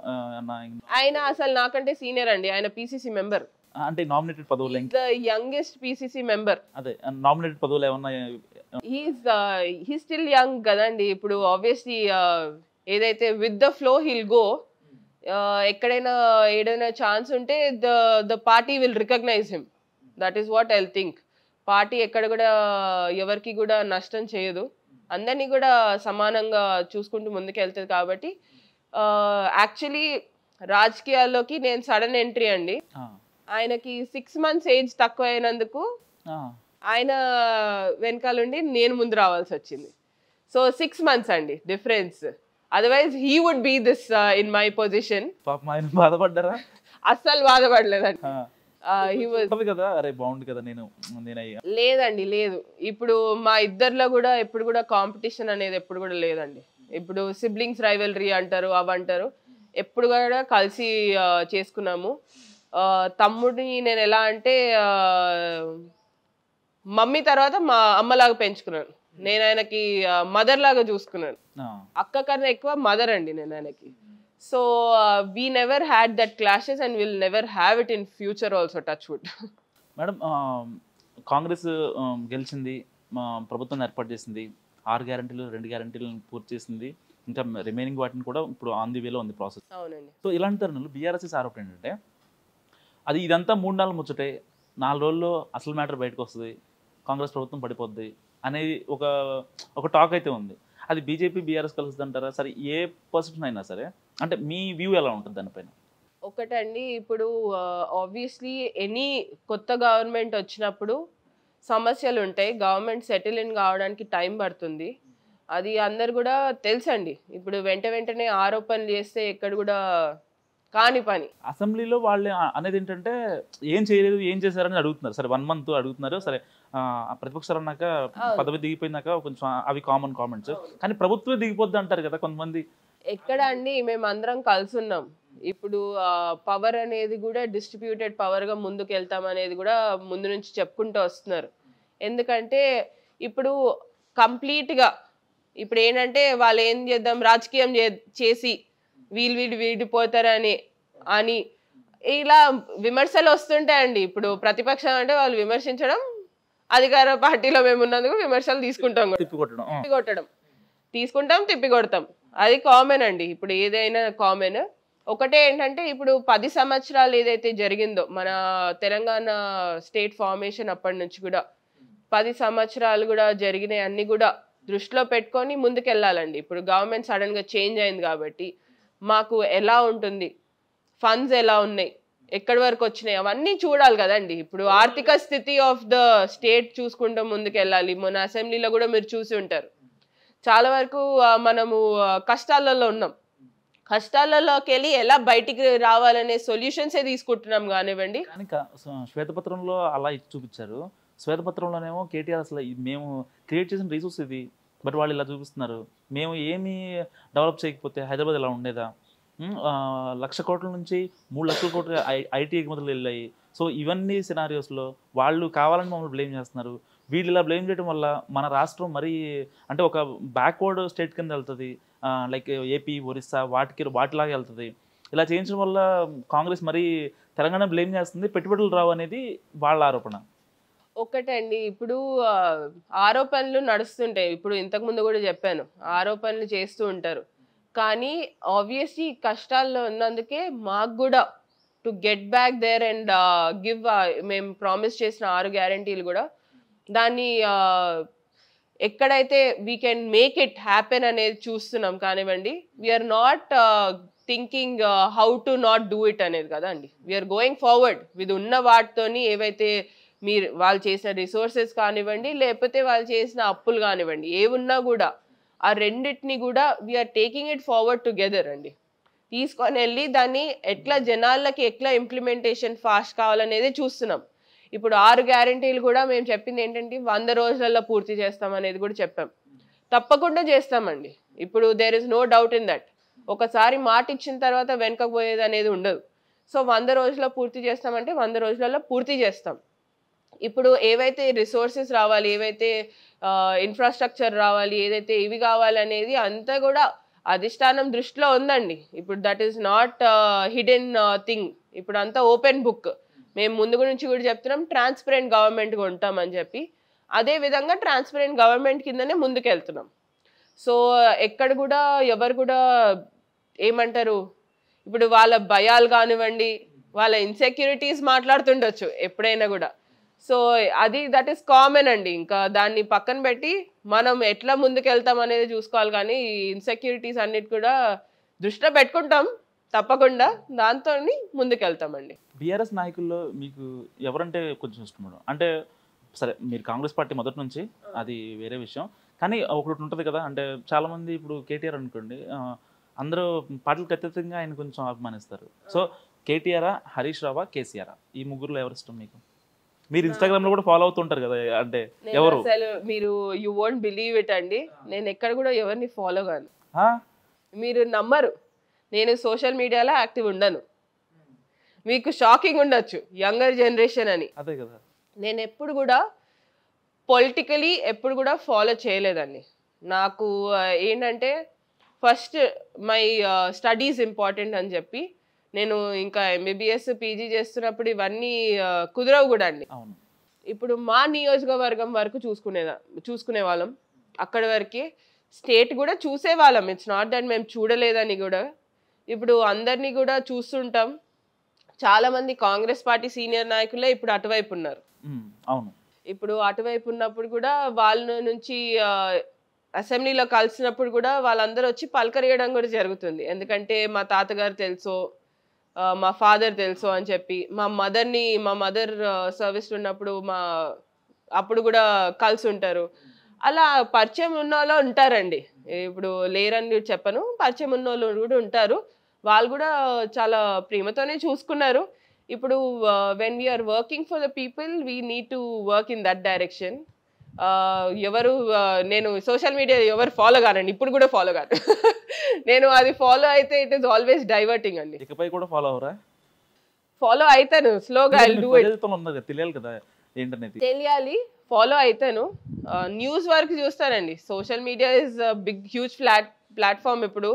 ఆయన అసలు నాకంటే సీనియర్ అండి, ఆయన పీసీసీ మెంబర్. అంటే నామినేటెడ్ పదవులు, ద యంగెస్ట్ పీసీసీ మెంబర్. అదే నామినేటెడ్ పదవులు ఏమన్నా? హీ స్టిల్ యంగ్ కదండి. ఇప్పుడు ఆబ్వియస్లీ ఏదైతే with the flow he'll go. ఎక్కడైనా ఏదైనా ఛాన్స్ ఉంటే the party will recognise him. That is what I think. Party ఎక్కడ కూడా ఎవరికి కూడా నష్టం చేయదు, అందరినీ కూడా సమానంగా చూసుకుంటూ ముందుకు వెళ్తుంది. కాబట్టి యాక్చువల్లీ రాజకీయాల్లోకి నేను సడన్ ఎంట్రీ అండి. ఆయనకి 6 months ఏజ్ తక్కువ అయినందుకు ఆయన వెనకాలండి నేను ముందు రావాల్సి వచ్చింది. సో 6 months అండి difference. Otherwise he would be this in my position. బాధపడ్డారా? అస్సలు బాధపడలేదండి. కదా, అరే బాగుంది కదా నేను లేదండి, లేదు. ఇప్పుడు మా ఇద్దరిలో కూడా ఎప్పుడు కూడా కాంపిటీషన్ అనేది ఎప్పుడు కూడా లేదండి. ఇప్పుడు సిబ్లింగ్స్ రైవల్రీ అంటారు, అవంటారు, ఎప్పుడు కూడా కలిసి చేసుకున్నాము. తమ్ముడిని నేను ఎలా అంటే మమ్మీ తర్వాత మా అమ్మలాగా పెంచుకున్నాను. నేను ఆయనకి మదర్ లాగా చూసుకున్నాను. అక్క కన్నా ఎక్కువ మదర్ అండి నేను ఆయనకి. So we never had that clashes and will never have it in future also, touch wood. Madam, Congress గెలిచింది, ప్రభుత్వం ఏర్పాటు చేసింది, 6 గ్యారంటీలు 2 గ్యారంటీలను పూర్తి చేసింది, ఇంకా రిమైనింగ్ వాటిని కూడా ఇప్పుడు ఆన్ ది వేలో ఉంది ప్రాసెస్. అవునండి. సో ఇలాంటి తరుణంలో బీఆర్ఎస్ ఆరోపణ ఏంటంటే, అది ఇదంతా 3 నెలలు ముచ్చటే, 4 రోజుల్లో అసలు మ్యాటర్ బయటకు వస్తుంది, కాంగ్రెస్ ప్రభుత్వం పడిపోద్ది అనేది ఒక టాక్ అయితే ఉంది. అది బీజేపీ బీఆర్ఎస్ కలుస్తుంది అంటారా? సరే, ఏ పర్సెప్షన్ అయినా సరే, అంటే మీ వ్యూ ఎలా ఉంటుంది దానిపైన? ఒకటండి, ఇప్పుడు ఆబ్వియస్లీ ఎనీ కొత్త గవర్నమెంట్ వచ్చినప్పుడు సమస్యలు ఉంటాయి. గవర్నమెంట్ సెటిల్ ఇన్ కావడానికి టైం పడుతుంది, అది అందరు కూడా తెలుసండి. ఇప్పుడు వెంటనే ఆరోపణలు చేస్తే ఎక్కడ కూడా కాని పని. అసెంబ్లీలో వాళ్ళు అనేది ఏంటంటే ఏం చేయలేదు, ఏం చేశారని అడుగుతున్నారు. సరే 1 month అడుగుతున్నారు, సరే ప్రతిపక్షాలు అన్నాక పదవి దిగిపోయినాక కొంచెం అవి కామన్ కామెంట్స్, కానీ ప్రభుత్వం దిగిపోద్ది అంటారు కదా కొంతమంది. ఎక్కడ అండి, మేము అందరం కలిసి ఉన్నాం. ఇప్పుడు పవర్ అనేది కూడా డిస్ట్రిబ్యూటెడ్ పవర్గా ముందుకు వెళ్తాం అనేది కూడా ముందు నుంచి చెప్పుకుంటూ వస్తున్నారు. ఎందుకంటే ఇప్పుడు కంప్లీట్గా ఇప్పుడు ఏంటంటే వాళ్ళు ఏం చేద్దాం, రాజకీయం చేసి వీళ్ళు విడిపోతారని అని ఇలా విమర్శలు వస్తుంటాయండి. ఇప్పుడు ప్రతిపక్షం అంటే వాళ్ళు విమర్శించడం, అధికార పార్టీలో మేము ఉన్నందుకు విమర్శలు తీసుకుంటాం, తిప్పికొట్టడం, తిప్పికొడతాం. అది కామన్ అండి. ఇప్పుడు ఏదైనా కామన్. ఒకటే ఏంటంటే ఇప్పుడు 10 సంవత్సరాలు ఏదైతే జరిగిందో మన తెలంగాణ స్టేట్ ఫార్మేషన్ అప్పటి నుంచి కూడా 10 సంవత్సరాలు కూడా జరిగినాయి అన్ని కూడా దృష్టిలో పెట్టుకొని ముందుకెళ్ళాలండి. ఇప్పుడు గవర్నమెంట్ సడన్ గా చేంజ్ అయింది కాబట్టి మాకు ఎలా ఉంటుంది, ఫండ్స్ ఎలా ఉన్నాయి, ఎక్కడి వరకు వచ్చినాయి, అవన్నీ చూడాలి కదండి. ఇప్పుడు ఆర్థిక స్థితి ఆఫ్ ద స్టేట్ చూసుకుంటూ ముందుకెళ్ళాలి. మొన్న అసెంబ్లీలో కూడా మీరు చూసి ఉంటారు, చాలా వరకు మనము కష్టాలలో ఉన్నాం. కష్టాలలోకి వెళ్ళి ఎలా బయటికి రావాలనే సొల్యూషన్సే తీసుకుంటున్నాం కానివ్వండి. కానీ శ్వేతపత్రంలో అలా చూపించారు. శ్వేతపత్రంలోనేమో కేటీఆర్ అసలు మేము క్రియేట్ చేసిన రిసోర్స్ ఇది, బట్ వాళ్ళు ఇలా చూపిస్తున్నారు. మేము ఏమీ డెవలప్ చేయకపోతే హైదరాబాద్ ఇలా ఉండేదా? 1,00,000 కోట్ల నుంచి 3,00,000 కోట్లు ఐటీ ఎగుమతులు వెళ్ళాయి. సో ఇవన్నీ సినారియోస్లో వాళ్ళు కావాలని మమ్మల్ని బ్లేమ్ చేస్తున్నారు. వీళ్ళు ఇలా బ్లేమ్ చేయడం వల్ల మన రాష్ట్రం మరీ అంటే ఒక బ్యాక్వర్డ్ స్టేట్ కింద వెళ్తుంది. లైక్ ఏపీ, ఒరిస్సా వాటిలాగా వెళ్తుంది. ఇలా చేయించడం వల్ల కాంగ్రెస్ మరీ తెలంగాణ బ్లేమ్ చేస్తుంది, పెట్టుబడులు రావు అనేది వాళ్ళ ఆరోపణ. ఒకటండి, ఇప్పుడు ఆరోపణలు నడుస్తుంటాయి. ఇప్పుడు ఇంతకుముందు కూడా చెప్పాను, ఆరోపణలు చేస్తూ ఉంటారు. కానీ ఆబ్వియస్లీ కష్టాల్లో ఉన్నందుకే మాకు కూడా to get back there and give మేము ప్రామిస్ చేసిన 6 గ్యారంటీలు కూడా దాన్ని ఎక్కడైతే we can make it happen అనేది చూస్తున్నాం కానివ్వండి. We're not thinking how to not do it అనేది కదా అండి. వీఆర్ గోయింగ్ ఫార్వర్డ్ విత్ ఉన్న వాటితోని ఏవైతే వాళ్ళు చేసిన రిసోర్సెస్ కానివ్వండి, లేకపోతే వాళ్ళు చేసిన అప్పులు కానివ్వండి, ఏమున్నా కూడా ఆ రెండింటిని కూడా we're taking it forward together అండి. తీసుకొని వెళ్ళి దాన్ని ఎట్లా జనాలకి ఎట్లా ఇంప్లిమెంటేషన్ ఫాస్ట్ కావాలనేది చూస్తున్నాం. ఇప్పుడు 6 గ్యారంటీలు కూడా మేము చెప్పింది ఏంటంటే 100 రోజులలో పూర్తి చేస్తాం అనేది కూడా చెప్పాం. తప్పకుండా చేస్తామండి. ఇప్పుడు there is no doubt in that. ఒకసారి మాట ఇచ్చిన తర్వాత వెనకపోయేది అనేది ఉండదు. సో 100 రోజుల్లో పూర్తి చేస్తామంటే 100 రోజులలో పూర్తి చేస్తాం. ఇప్పుడు ఏవైతే రిసోర్సెస్ రావాలి, ఏవైతే ఇన్ఫ్రాస్ట్రక్చర్ రావాలి, ఏదైతే ఇవి కావాలి అనేది అంతా కూడా అధిష్టానం దృష్టిలో ఉందండి. ఇప్పుడు that is not hidden thing. ఇప్పుడు అంతా ఓపెన్ బుక్. మేము ముందు గురించి కూడా చెప్తున్నాం, ట్రాన్స్పరెంట్ గవర్నమెంట్గా ఉంటామని చెప్పి. అదే విధంగా ట్రాన్స్పరెంట్ గవర్నమెంట్ కిందనే ముందుకెళ్తున్నాం. సో ఎక్కడ కూడా ఎవరు కూడా ఏమంటారు, ఇప్పుడు వాళ్ళ భయాలు కానివ్వండి, వాళ్ళ ఇన్సెక్యూరిటీస్ మాట్లాడుతుండొచ్చు ఎప్పుడైనా కూడా. సో అది దట్ ఈస్ కామన్ అండి. ఇంకా దాన్ని పక్కన పెట్టి మనం ఎట్లా ముందుకెళ్తాం అనేది చూసుకోవాలి. కానీ ఈ ఇన్సెక్యూరిటీస్ అన్నిటి కూడా దృష్టిలో పెట్టుకుంటాం తప్పకుండా, దాంతో ముందుకెళ్తామండి. బీఆర్ఎస్ నాయకుల్లో మీకు ఎవరంటే కొంచెం ఇష్టం? అంటే సరే, మీరు కాంగ్రెస్ పార్టీ మొదటి నుంచి, అది వేరే విషయం. కానీ ఒకటి ఉంటుంది కదా, అంటే చాలామంది ఇప్పుడు కేటీఆర్ అనుకోండి, అందరూ పార్టీలకు అత్యధికంగా ఆయన కొంచెం అభిమానిస్తారు. సో కేటీఆరా, హరీష్ రావా, కేసీఆరా, ఈ ముగ్గురులో ఎవరు ఇష్టం మీకు? మీరు ఇన్స్టాగ్రామ్ లో కూడా ఫాలో అవుతుంటారు కదా, అంటే ఎవరు? అసలు మీరు యు వోంట్ బిలీవ్ ఇట్ అండి, నేను ఎక్కడ కూడా ఎవరిని ఫాలో కాను. మీరు నమ్మరు, నేను సోషల్ మీడియాలో యాక్టివ్ ఉండను. మీకు షాకింగ్ ఉండొచ్చు, యంగర్ జనరేషన్ అని. అదే కదా, నేను ఎప్పుడు కూడా పొలిటికలీ ఎప్పుడు కూడా ఫాలో చేయలేదండి. నాకు ఏంటంటే ఫస్ట్ మై స్టడీస్ ఇంపార్టెంట్ అని చెప్పి నేను ఇంకా ఎంబీబీఎస్ పీజీ చేస్తున్నప్పుడు ఇవన్నీ కుదరవు కూడా అండి. ఇప్పుడు మా నియోజకవర్గం వరకు చూసుకునే వాళ్ళం, అక్కడి వరకే. స్టేట్ కూడా చూసేవాళ్ళం, ఇట్స్ నాట్ దట్ మేము చూడలేదని కూడా. ఇప్పుడు అందరినీ కూడా చూస్తుంటాం. చాలా మంది కాంగ్రెస్ పార్టీ సీనియర్ నాయకులే ఇప్పుడు అటువైపు ఉన్నారు. అవును, ఇప్పుడు అటువైపు ఉన్నప్పుడు కూడా వాళ్ళ నుంచి అసెంబ్లీలో కలిసినప్పుడు కూడా వాళ్ళందరూ వచ్చి పలకరియడం కూడా జరుగుతుంది. ఎందుకంటే మా తాతగారు తెలుసో, మా ఫాదర్ తెలుసో అని చెప్పి, మా మదర్ సర్వీస్లో ఉన్నప్పుడు అప్పుడు కూడా కలిసి ఉంటారు. అలా పరిచయం ఉన్న వాళ్ళు ఉంటారండి. ఇప్పుడు లేరని చెప్పను, పరిచయం ఉన్న వాళ్ళు కూడా ఉంటారు. వాళ్ళు కూడా చాలా ప్రేమతోనే చూసుకున్నారు. ఇప్పుడు when we're working for the people we need to work in that direction. నేను సోషల్ మీడియా ఎవరు ఫాలో కానండి, ఇప్పుడు కూడా ఫాలో కాను. నేను అది ఫాలో అయితే ఇట్ ఈస్ ఆల్వేస్ డైవర్టింగ్ అండి. ఇకపై కూడా ఫాలో అవరా? ఫాలో అవుతాను స్లోగా, తెలియాలి. ఫాలో అవుతాను. న్యూస్ వరకు చూస్తానండి. Social media is big huge platform ఇప్పుడు.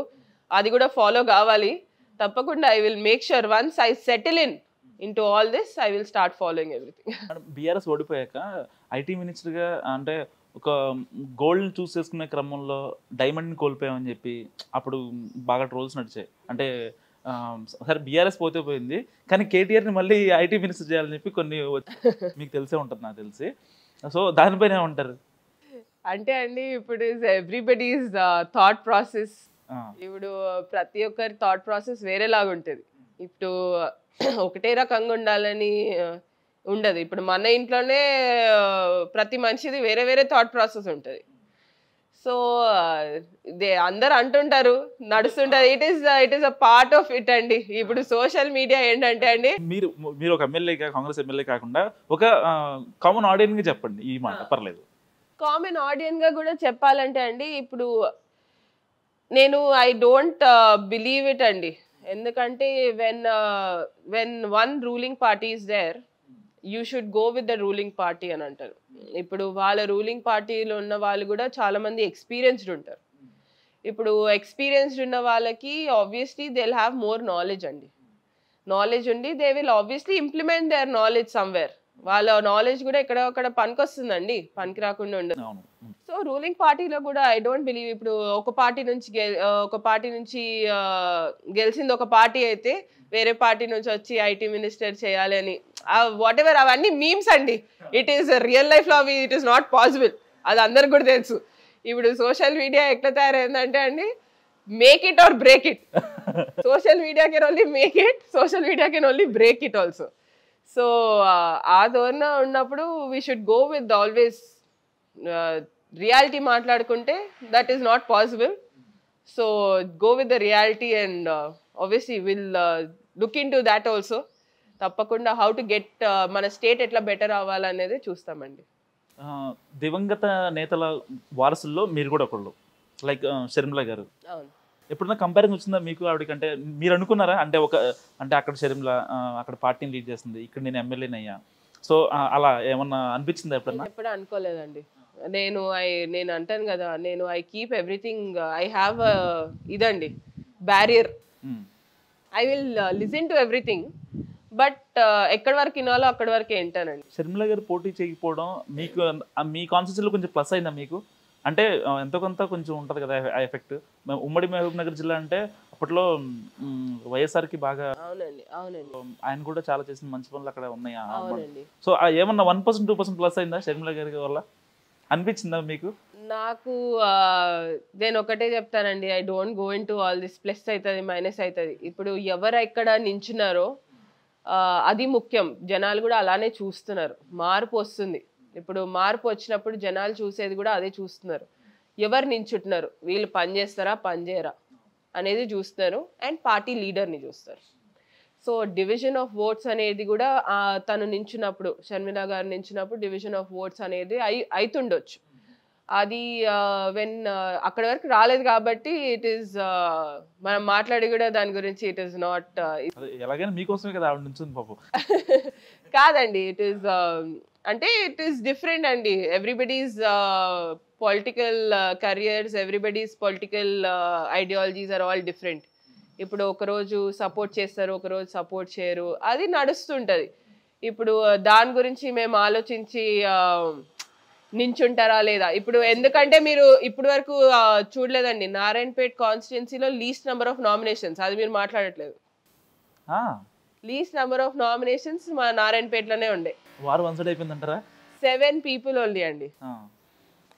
అది కూడా ఫాలో కావాలి తప్పకుండా. I will make sure once I settle in to all this I will start following everything. BRS ఓడిపోయాక ఐటీ మినిస్టర్గా అంటే ఒక గోల్డ్ని చూస్ చేసుకునే క్రమంలో డైమండ్ని కోల్పోయామని చెప్పి అప్పుడు బాగా ట్రోల్స్ నడిచాయి. అంటే సరే బీఆర్ఎస్ పోతే పోయింది, కానీ కేటీఆర్ని మళ్ళీ ఐటీ మినిస్టర్ చేయాలని చెప్పి కొన్ని మీకు తెలిసే ఉంటుంది నాకు తెలిసి. సో దానిపైన ఏమంటారు? అంటే అండి ఇప్పుడు ఎవ్రీబడీస్ థాట్ ప్రాసెస్, ఇప్పుడు ప్రతి ఒక్కరి థాట్ ప్రాసెస్ వేరేలాగా ఉంటుంది. ఇప్పుడు ఒకటే రకంగా ఉండాలని ఉండదు. ఇప్పుడు మన ఇంట్లోనే ప్రతి మనిషిది వేరే వేరే థాట్ ప్రాసెస్ ఉంటుంది. సో అందరు అంటుంటారు, నడుస్తుంటారు. It is a part of it అండి. ఇప్పుడు సోషల్ మీడియా ఏంటంటే అండి, మీరు ఒక ఎమ్మెల్యేగా, కాంగ్రెస్ ఎమ్మెల్యే కాకుండా ఒక కామన్ ఆడియన్గా చెప్పండి ఈ మాట, పర్లేదు. కామన్ ఆడియన్గా కూడా చెప్పాలంటే అండి, ఇప్పుడు నేను ఐ డోంట్ బిలీవ్ ఇట్ అండి. ఎందుకంటే when one ruling party is there, you should go with the ruling party అని అంటారు. ఇప్పుడు వాళ్ళ రూలింగ్ పార్టీలో ఉన్న వాళ్ళు కూడా చాలా మంది ఎక్స్పీరియన్స్డ్ ఉంటారు. ఇప్పుడు ఎక్స్పీరియన్స్డ్ ఉన్న వాళ్ళకి obviously they will have more knowledge అండి. నాలెడ్జ్ ఉండి they will obviously implement their knowledge somewhere. వాళ్ళ నాలెడ్జ్ కూడా ఎక్కడొక్కడ పనికి వస్తుందండి, పనికి రాకుండా ఉండదు. సో రూలింగ్ పార్టీలో కూడా ఐ డోంట్ బిలీవ్ ఇప్పుడు ఒక పార్టీ నుంచి గెలిచింది ఒక పార్టీ అయితే వేరే పార్టీ నుంచి వచ్చి ఐటీ మినిస్టర్ చేయాలి అని వాట్ ఎవర్ అవన్నీ మీమ్స్ అండి. ఇట్ ఈస్ రియల్ లైఫ్ లో అవి ఇట్ ఈస్ నాట్ పాసిబుల్. అది అందరికి కూడా తెలుసు. ఇప్పుడు సోషల్ మీడియా ఎట్లా తయారైందంటే అండి, make it or break it. Social media can only make it, social media can only break it also. So ఆ ధోరణ ఉన్నప్పుడు we should go with always reality మాట్లాడుకుంటే that is not possible. So go with the reality and obviously will look in to that also. తప్పకుండా హౌ టు గెట్ మన స్టేట్ ఎట్లా బెటర్ అవ్వాలనేది చూస్తామండి. దివంగత నేతల వారసుల్లో మీరు కూడా ఒకళ్ళు, లైక్ షర్మిల గారు. అవును. ఎప్పుడన్నా కంపారిజన్ వచ్చిందా మీకు ఆవిడకంటే? మీరు అనుకున్నారా అంటే అక్కడ షర్మిల అక్కడ పార్టీని లీడ్ చేస్తుంది, ఇక్కడ నేను ఎమ్మెల్యేని అయ్యా, సో అలా ఏమన్నా అనిపించిందా ఎప్పుడన్నా? ఎప్పుడు అనుకోలేదండి. నేను అంటాను కదా, నేను I keep everything, I have ఇదండి barrier. I will listen to everything, but ఎక్కడి వరకు వినాలో అక్కడి వరకే వింటానండి. షర్మిల గారు పోటీ చేయకపోవడం మీకు మీ కాన్స్టిట్యూన్సీలో కొంచెం ప్లస్ అయిందా మీకు? అంటే ఎంతో కొంత కొంచెం ఉంటుంది కదా ఆ ఎఫెక్ట్. ఉమ్మడి మహబూబ్ నగర్ జిల్లా అంటే అప్పట్లో వైఎస్ఆర్కి బాగా, అవునండి ఆయన కూడా చాలా చేసిన మంచి పనులు అక్కడ ఉన్నాయి. అవునండి. సో ఏమన్నా 1% 2% ప్లస్ అయిందా షర్మిల గారి వల్ల? అనిపించిందా మీకు? నాకు నేను ఒకటే చెప్తానండి, I don't go in to all this plus అవుతుంది మైనస్ అవుతుంది. ఇప్పుడు ఎవరు ఎక్కడ నించున్నారో అది ముఖ్యం. జనాలు కూడా అలానే చూస్తున్నారు. మార్పు వస్తుంది. ఇప్పుడు మార్పు వచ్చినప్పుడు జనాలు చూసేది కూడా అదే చూస్తున్నారు. ఎవరు నించుంటున్నారు, వీళ్ళు పని చేస్తారా పని చేయరా అనేది చూస్తున్నారు, అండ్ పార్టీ లీడర్ని చూస్తారు. సో డివిజన్ ఆఫ్ ఓట్స్ అనేది కూడా తను నించున్నప్పుడు, షర్మిల గారు నించున్నప్పుడు డివిజన్ ఆఫ్ ఓట్స్ అనేది అవుతుండొచ్చు. అది అక్కడి వరకు రాలేదు కాబట్టి ఇట్ ఈస్ మనం మాట్లాడి కూడా దాని గురించి ఇట్ ఈస్ నాట్, ఎలాగైనా మీకోసమే కదా ఆవిడ నుంచింది పాపం. కాదండి. ఇట్ ఈస్ అంటే ఇట్ ఈస్ డిఫరెంట్ అండి. Everybody's political careers, everybody's political ideologies are all different. ఇప్పుడు ఒకరోజు సపోర్ట్ చేస్తారు, ఒకరోజు సపోర్ట్ చేయరు, అది నడుస్తుంటది. ఇప్పుడు దాని గురించి మేము ఆలోచించి నించుంటారా లేదా? ఇప్పుడు ఎందుకంటే మీరు ఇప్పటి వరకు చూడలేదండి, నారాయణపేట్ కాన్స్టిట్యున్సీలో లీస్ట్ నెంబర్ ఆఫ్ నామినేషన్స్, అది మీరు మాట్లాడట్లేదు. లీస్ట్ నెంబర్ ఆఫ్ నామినేషన్స్ మా నారాయణపేటలోనే ఉండే. వారు వన్ సైడ్ అయిపోయిందంటారా? 7 people ఓన్లీ అండి.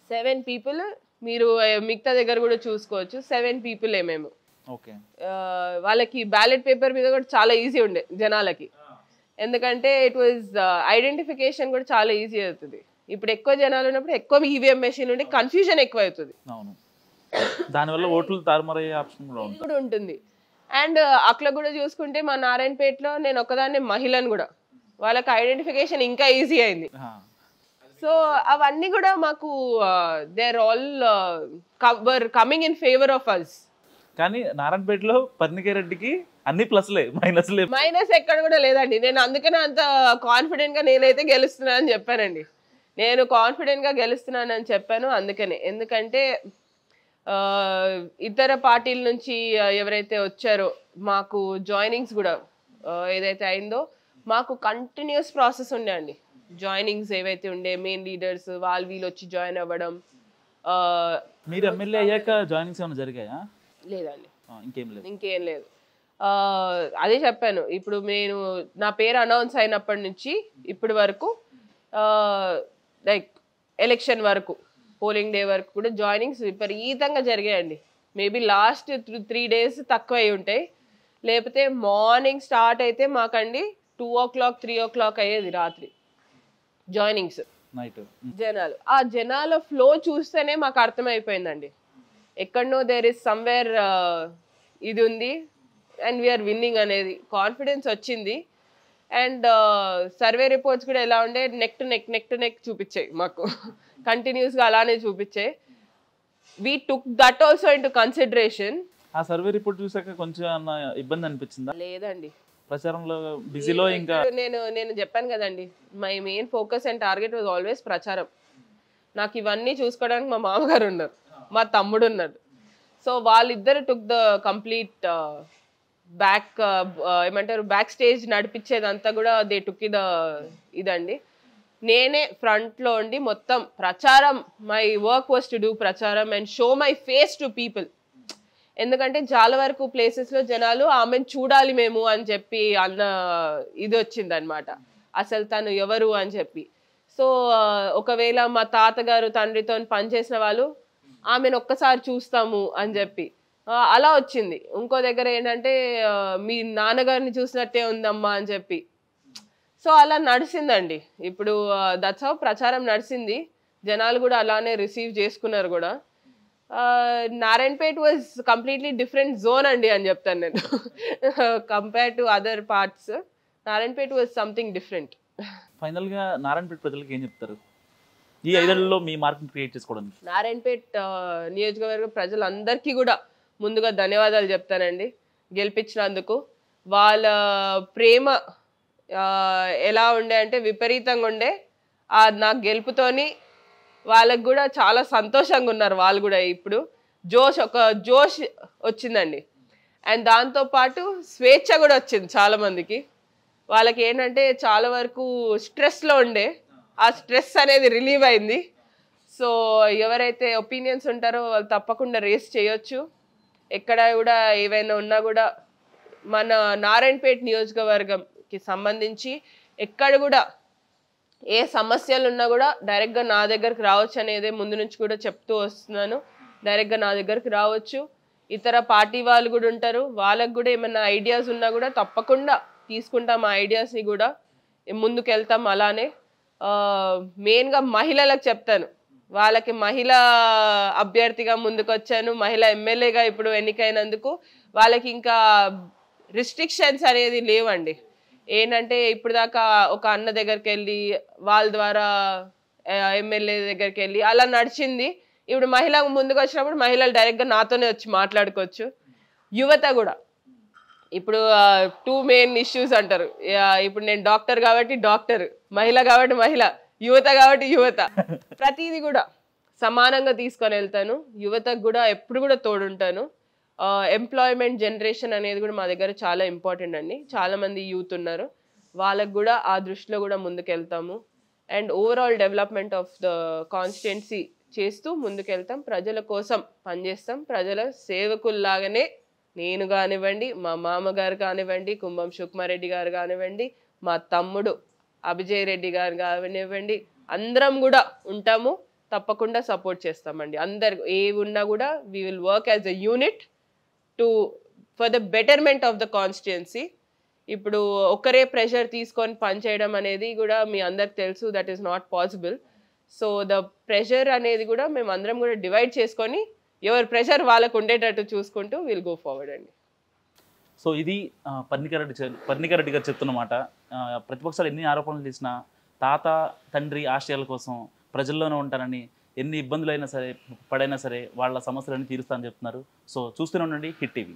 7 people. మీరు మిగతా దగ్గర కూడా చూసుకోవచ్చు. 7 people మేము. ఓకే. వాళ్ళకి బ్యాలెట్ పేపర్ మీద కూడా చాలా ఈజీ ఉండే జనాలకి. ఎందుకంటే ఇట్ వాజ్ ఐడెంటిఫికేషన్ కూడా చాలా ఈజీ అవుతుంది. ఇప్పుడు ఎక్కువ జనాలు ఉన్నప్పుడు ఎక్కువ ఈవీఎం మెషిన్ ఉంటే కన్ఫ్యూజన్ ఎక్కువ అవుతుంది. అవును, దానివల్ల ఓట్లు తారుమారయ్యే ఆప్షన్ కూడా ఉంటుంది. అండ్ అట్లా కూడా చూసుకుంటే మా నారాయణపేటలో నేను ఒకదాన్ని మహిళను కూడా, వాళ్ళకి ఐడెంటిఫికేషన్ ఇంకా ఈజీ అయింది. సో అవన్నీ కూడా మాకు they are all coming in favour of us. కానీ నారాయణపేటలో పర్ణికారెడ్డికి అన్ని ప్లస్లే, మైనస్లే. మైనస్ ఎక్కడ కూడా లేదండి. నేను అందుకనే అంత కాన్ఫిడెంట్ గా నేనైతే గెలుస్తున్నానని చెప్పానండి. నేను కాన్ఫిడెంట్గా గెలుస్తున్నానని చెప్పాను అందుకనే. ఎందుకంటే ఇతర పార్టీల నుంచి ఎవరైతే వచ్చారో మాకు జాయినింగ్స్ కూడా ఏదైతే అయిందో మాకు కంటిన్యూస్ ప్రాసెస్ ఉండే అండి. జాయినింగ్స్ ఏవైతే ఉండే మెయిన్ లీడర్స్ వీళ్ళు వచ్చి జాయిన్ అవ్వడం. మీరు ఎమ్మెల్యే అయ్యాక జాయినింగ్స్ ఏమైనా జరిగాయా? లేదండి, ఇంకేం లేదు. అదే చెప్పాను, ఇప్పుడు నేను నా పేరు అనౌన్స్ అయినప్పటి నుంచి ఇప్పటి వరకు లైక్ ఎలక్షన్ వరకు పోలింగ్ డే వరకు కూడా జాయినింగ్స్ విపరీతంగా జరిగాయండి. మేబీ లాస్ట్ 3 days తక్కువ అయి ఉంటాయి. లేకపోతే మార్నింగ్ స్టార్ట్ అయితే మాకండి 2 o'clock 3 o'clock అయ్యేది రాత్రి జాయినింగ్స్. జనాలు ఆ జనాల ఫ్లో చూస్తేనే మాకు అర్థమైపోయిందండి, ఎక్కడనో దేర్ ఇస్ సమ్వేర్ ఇది ఉంది అండ్ వీఆర్ విన్నింగ్ అనేది కాన్ఫిడెన్స్ వచ్చింది. అండ్ సర్వే రిపోర్ట్స్ కూడా ఎలా ఉండే నెక్ టు నెక్ చూపించాయి మాకు, కంటిన్యూస్గా అలానే చూపించాయి. We took that also into consideration. ఆ సర్వే రిపోర్ట్ చూసాక కొంచెం ఇబ్బంది అనిపించిందా? లేదండి, ప్రచారంలో బిజీలో ఇంకా నేను చెప్పాను కదండి, my main focus and target was always ప్రచారం. నాకు ఇవన్నీ చూసుకోవడానికి మా మామగారు ఉన్నారు, మా తమ్ముడు ఉన్నాడు. సో వాళ్ళిద్దరు took the complete back stage నడిపించేదంతా కూడా దే టుక్ ఇదండి. నేనే ఫ్రంట్లో ఉండి మొత్తం ప్రచారం, my work was to do ప్రచారం and show my face to people. ఎందుకంటే చాలా వరకు ప్లేసెస్లో జనాలు ఆమెను చూడాలి మేము అని చెప్పి అన్న ఇది వచ్చింది అనమాట, అసలు తను ఎవరు అని చెప్పి. సో ఒకవేళ మా తాతగారు తండ్రితో పనిచేసిన వాళ్ళు ఆమెను ఒక్కసారి చూస్తాము అని చెప్పి అలా వచ్చింది. ఇంకో దగ్గర ఏంటంటే మీ నాన్నగారిని చూసినట్టే ఉందమ్మా అని చెప్పి. సో అలా నడిచిందండి. ఇప్పుడు దట్స్ హౌ ప్రచారం నడిచింది, జనాలు కూడా అలానే రిసీవ్ చేసుకున్నారు కూడా. Narayanpet was completely different zone అండి అని చెప్తాను నేను, compare to other parts. Narayanpet was something different. ఫైనల్గా నారాయణపేట ప్రజలకు ఏం చెప్తారు ఈ 5 ఏళ్లలో మీ మార్కెట్ క్రియేట్ చేసుకోవడానికి? నారాయణపేట్ నియోజకవర్గ ప్రజలందరికీ కూడా ముందుగా ధన్యవాదాలు చెప్తానండి గెలిపించినందుకు. వాళ్ళ ప్రేమ ఎలా ఉండే అంటే విపరీతంగా ఉండే. నాకు గెలుపుతోని వాళ్ళకు కూడా చాలా సంతోషంగా ఉన్నారు వాళ్ళు కూడా. ఇప్పుడు జోష్ వచ్చిందండి. అండ్ దాంతోపాటు స్వేచ్ఛ కూడా వచ్చింది చాలామందికి. వాళ్ళకి ఏంటంటే చాలా వరకు స్ట్రెస్లో ఉండే, ఆ స్ట్రెస్ అనేది రిలీవ్ అయింది. సో ఎవరైతే ఒపీనియన్స్ ఉంటారో వాళ్ళు తప్పకుండా రేస్ చేయొచ్చు. ఎక్కడ కూడా ఏవైనా ఉన్నా కూడా మన నారాయణపేట్ నియోజకవర్గంకి సంబంధించి ఎక్కడ కూడా ఏ సమస్యలు ఉన్నా కూడా డైరెక్ట్గా నా దగ్గరకు రావచ్చు అనేది ముందు నుంచి కూడా చెప్తూ వస్తున్నాను. డైరెక్ట్గా నా దగ్గరకు రావచ్చు. ఇతర పార్టీ వాళ్ళు కూడా ఉంటారు, వాళ్ళకు కూడా ఏమైనా ఐడియాస్ ఉన్నా కూడా తప్పకుండా తీసుకుంటాం. ఆ ఐడియాస్ని కూడా ముందుకెళ్తాం. అలానే మెయిన్గా మహిళలకు చెప్తాను, వాళ్ళకి మహిళా అభ్యర్థిగా ముందుకు వచ్చాను, మహిళా ఎమ్మెల్యేగా ఇప్పుడు ఎన్నికైనందుకు వాళ్ళకి ఇంకా రిస్ట్రిక్షన్స్ అనేది లేవండి. ఏంటంటే ఇప్పుడు దాకా ఒక అన్న దగ్గరికి వెళ్ళి వాళ్ళ ద్వారా ఎమ్మెల్యే దగ్గరికి వెళ్ళి అలా నడిచింది. ఇప్పుడు మహిళ ముందుకు వచ్చినప్పుడు మహిళలు డైరెక్ట్గా నాతోనే వచ్చి మాట్లాడుకోవచ్చు. యువత కూడా ఇప్పుడు 2 మెయిన్ ఇష్యూస్ అంటారు. ఇప్పుడు నేను డాక్టర్ కాబట్టి డాక్టర్, మహిళ కాబట్టి మహిళ, యువత కాబట్టి యువత. ప్రతిదీ కూడా సమానంగా తీసుకొని వెళ్తాను. యువతకు కూడా ఎప్పుడు కూడా తోడుంటాను. ఎంప్లాయ్మెంట్ జనరేషన్ అనేది కూడా మా దగ్గర చాలా ఇంపార్టెంట్ అండి. చాలామంది యూత్ ఉన్నారు, వాళ్ళకు కూడా ఆ దృష్టిలో కూడా ముందుకెళ్తాము. And overall development of the constituency చేస్తూ ముందుకెళ్తాం. ప్రజల కోసం పనిచేస్తాం. ప్రజల సేవకుల్లాగానే నేను కానివ్వండి, మా మామగారు కానివ్వండి, కుంభం సుకుమారెడ్డి గారు కానివ్వండి, మా తమ్ముడు అభిజయ్ రెడ్డి గారు కానివ్వండి, అందరం కూడా ఉంటాము. తప్పకుండా సపోర్ట్ చేస్తామండి. అందరు ఏ ఉన్నా కూడా we will work as a unit for the betterment of the constituency. ఇప్పుడు ఒకరే ప్రెషర్ తీసుకొని పనిచేయడం అనేది కూడా మీ అందరికి తెలుసు, that is not possible. So the pressure అనేది కూడా మేము అందరం కూడా డివైడ్ చేసుకొని ఎవరి ప్రెషర్ వాళ్ళకు ఉండేటట్టు చూసుకుంటూ విల్ గో ఫార్వర్డ్ అండి. సో ఇది పర్ణికారెడ్డి గారు చెప్తున్నమాట. ప్రతిపక్షాలు ఎన్ని ఆరోపణలు చేసినా తాత తండ్రి ఆశయాల కోసం ప్రజల్లోనే ఉంటానని, ఎన్ని ఇబ్బందులు అయినా సరే పడైనా సరే వాళ్ళ సమస్యలన్నీ తీరుస్తానని చెప్తున్నారు. సో చూస్తూనే ఉండండి హిట్ టీవీ.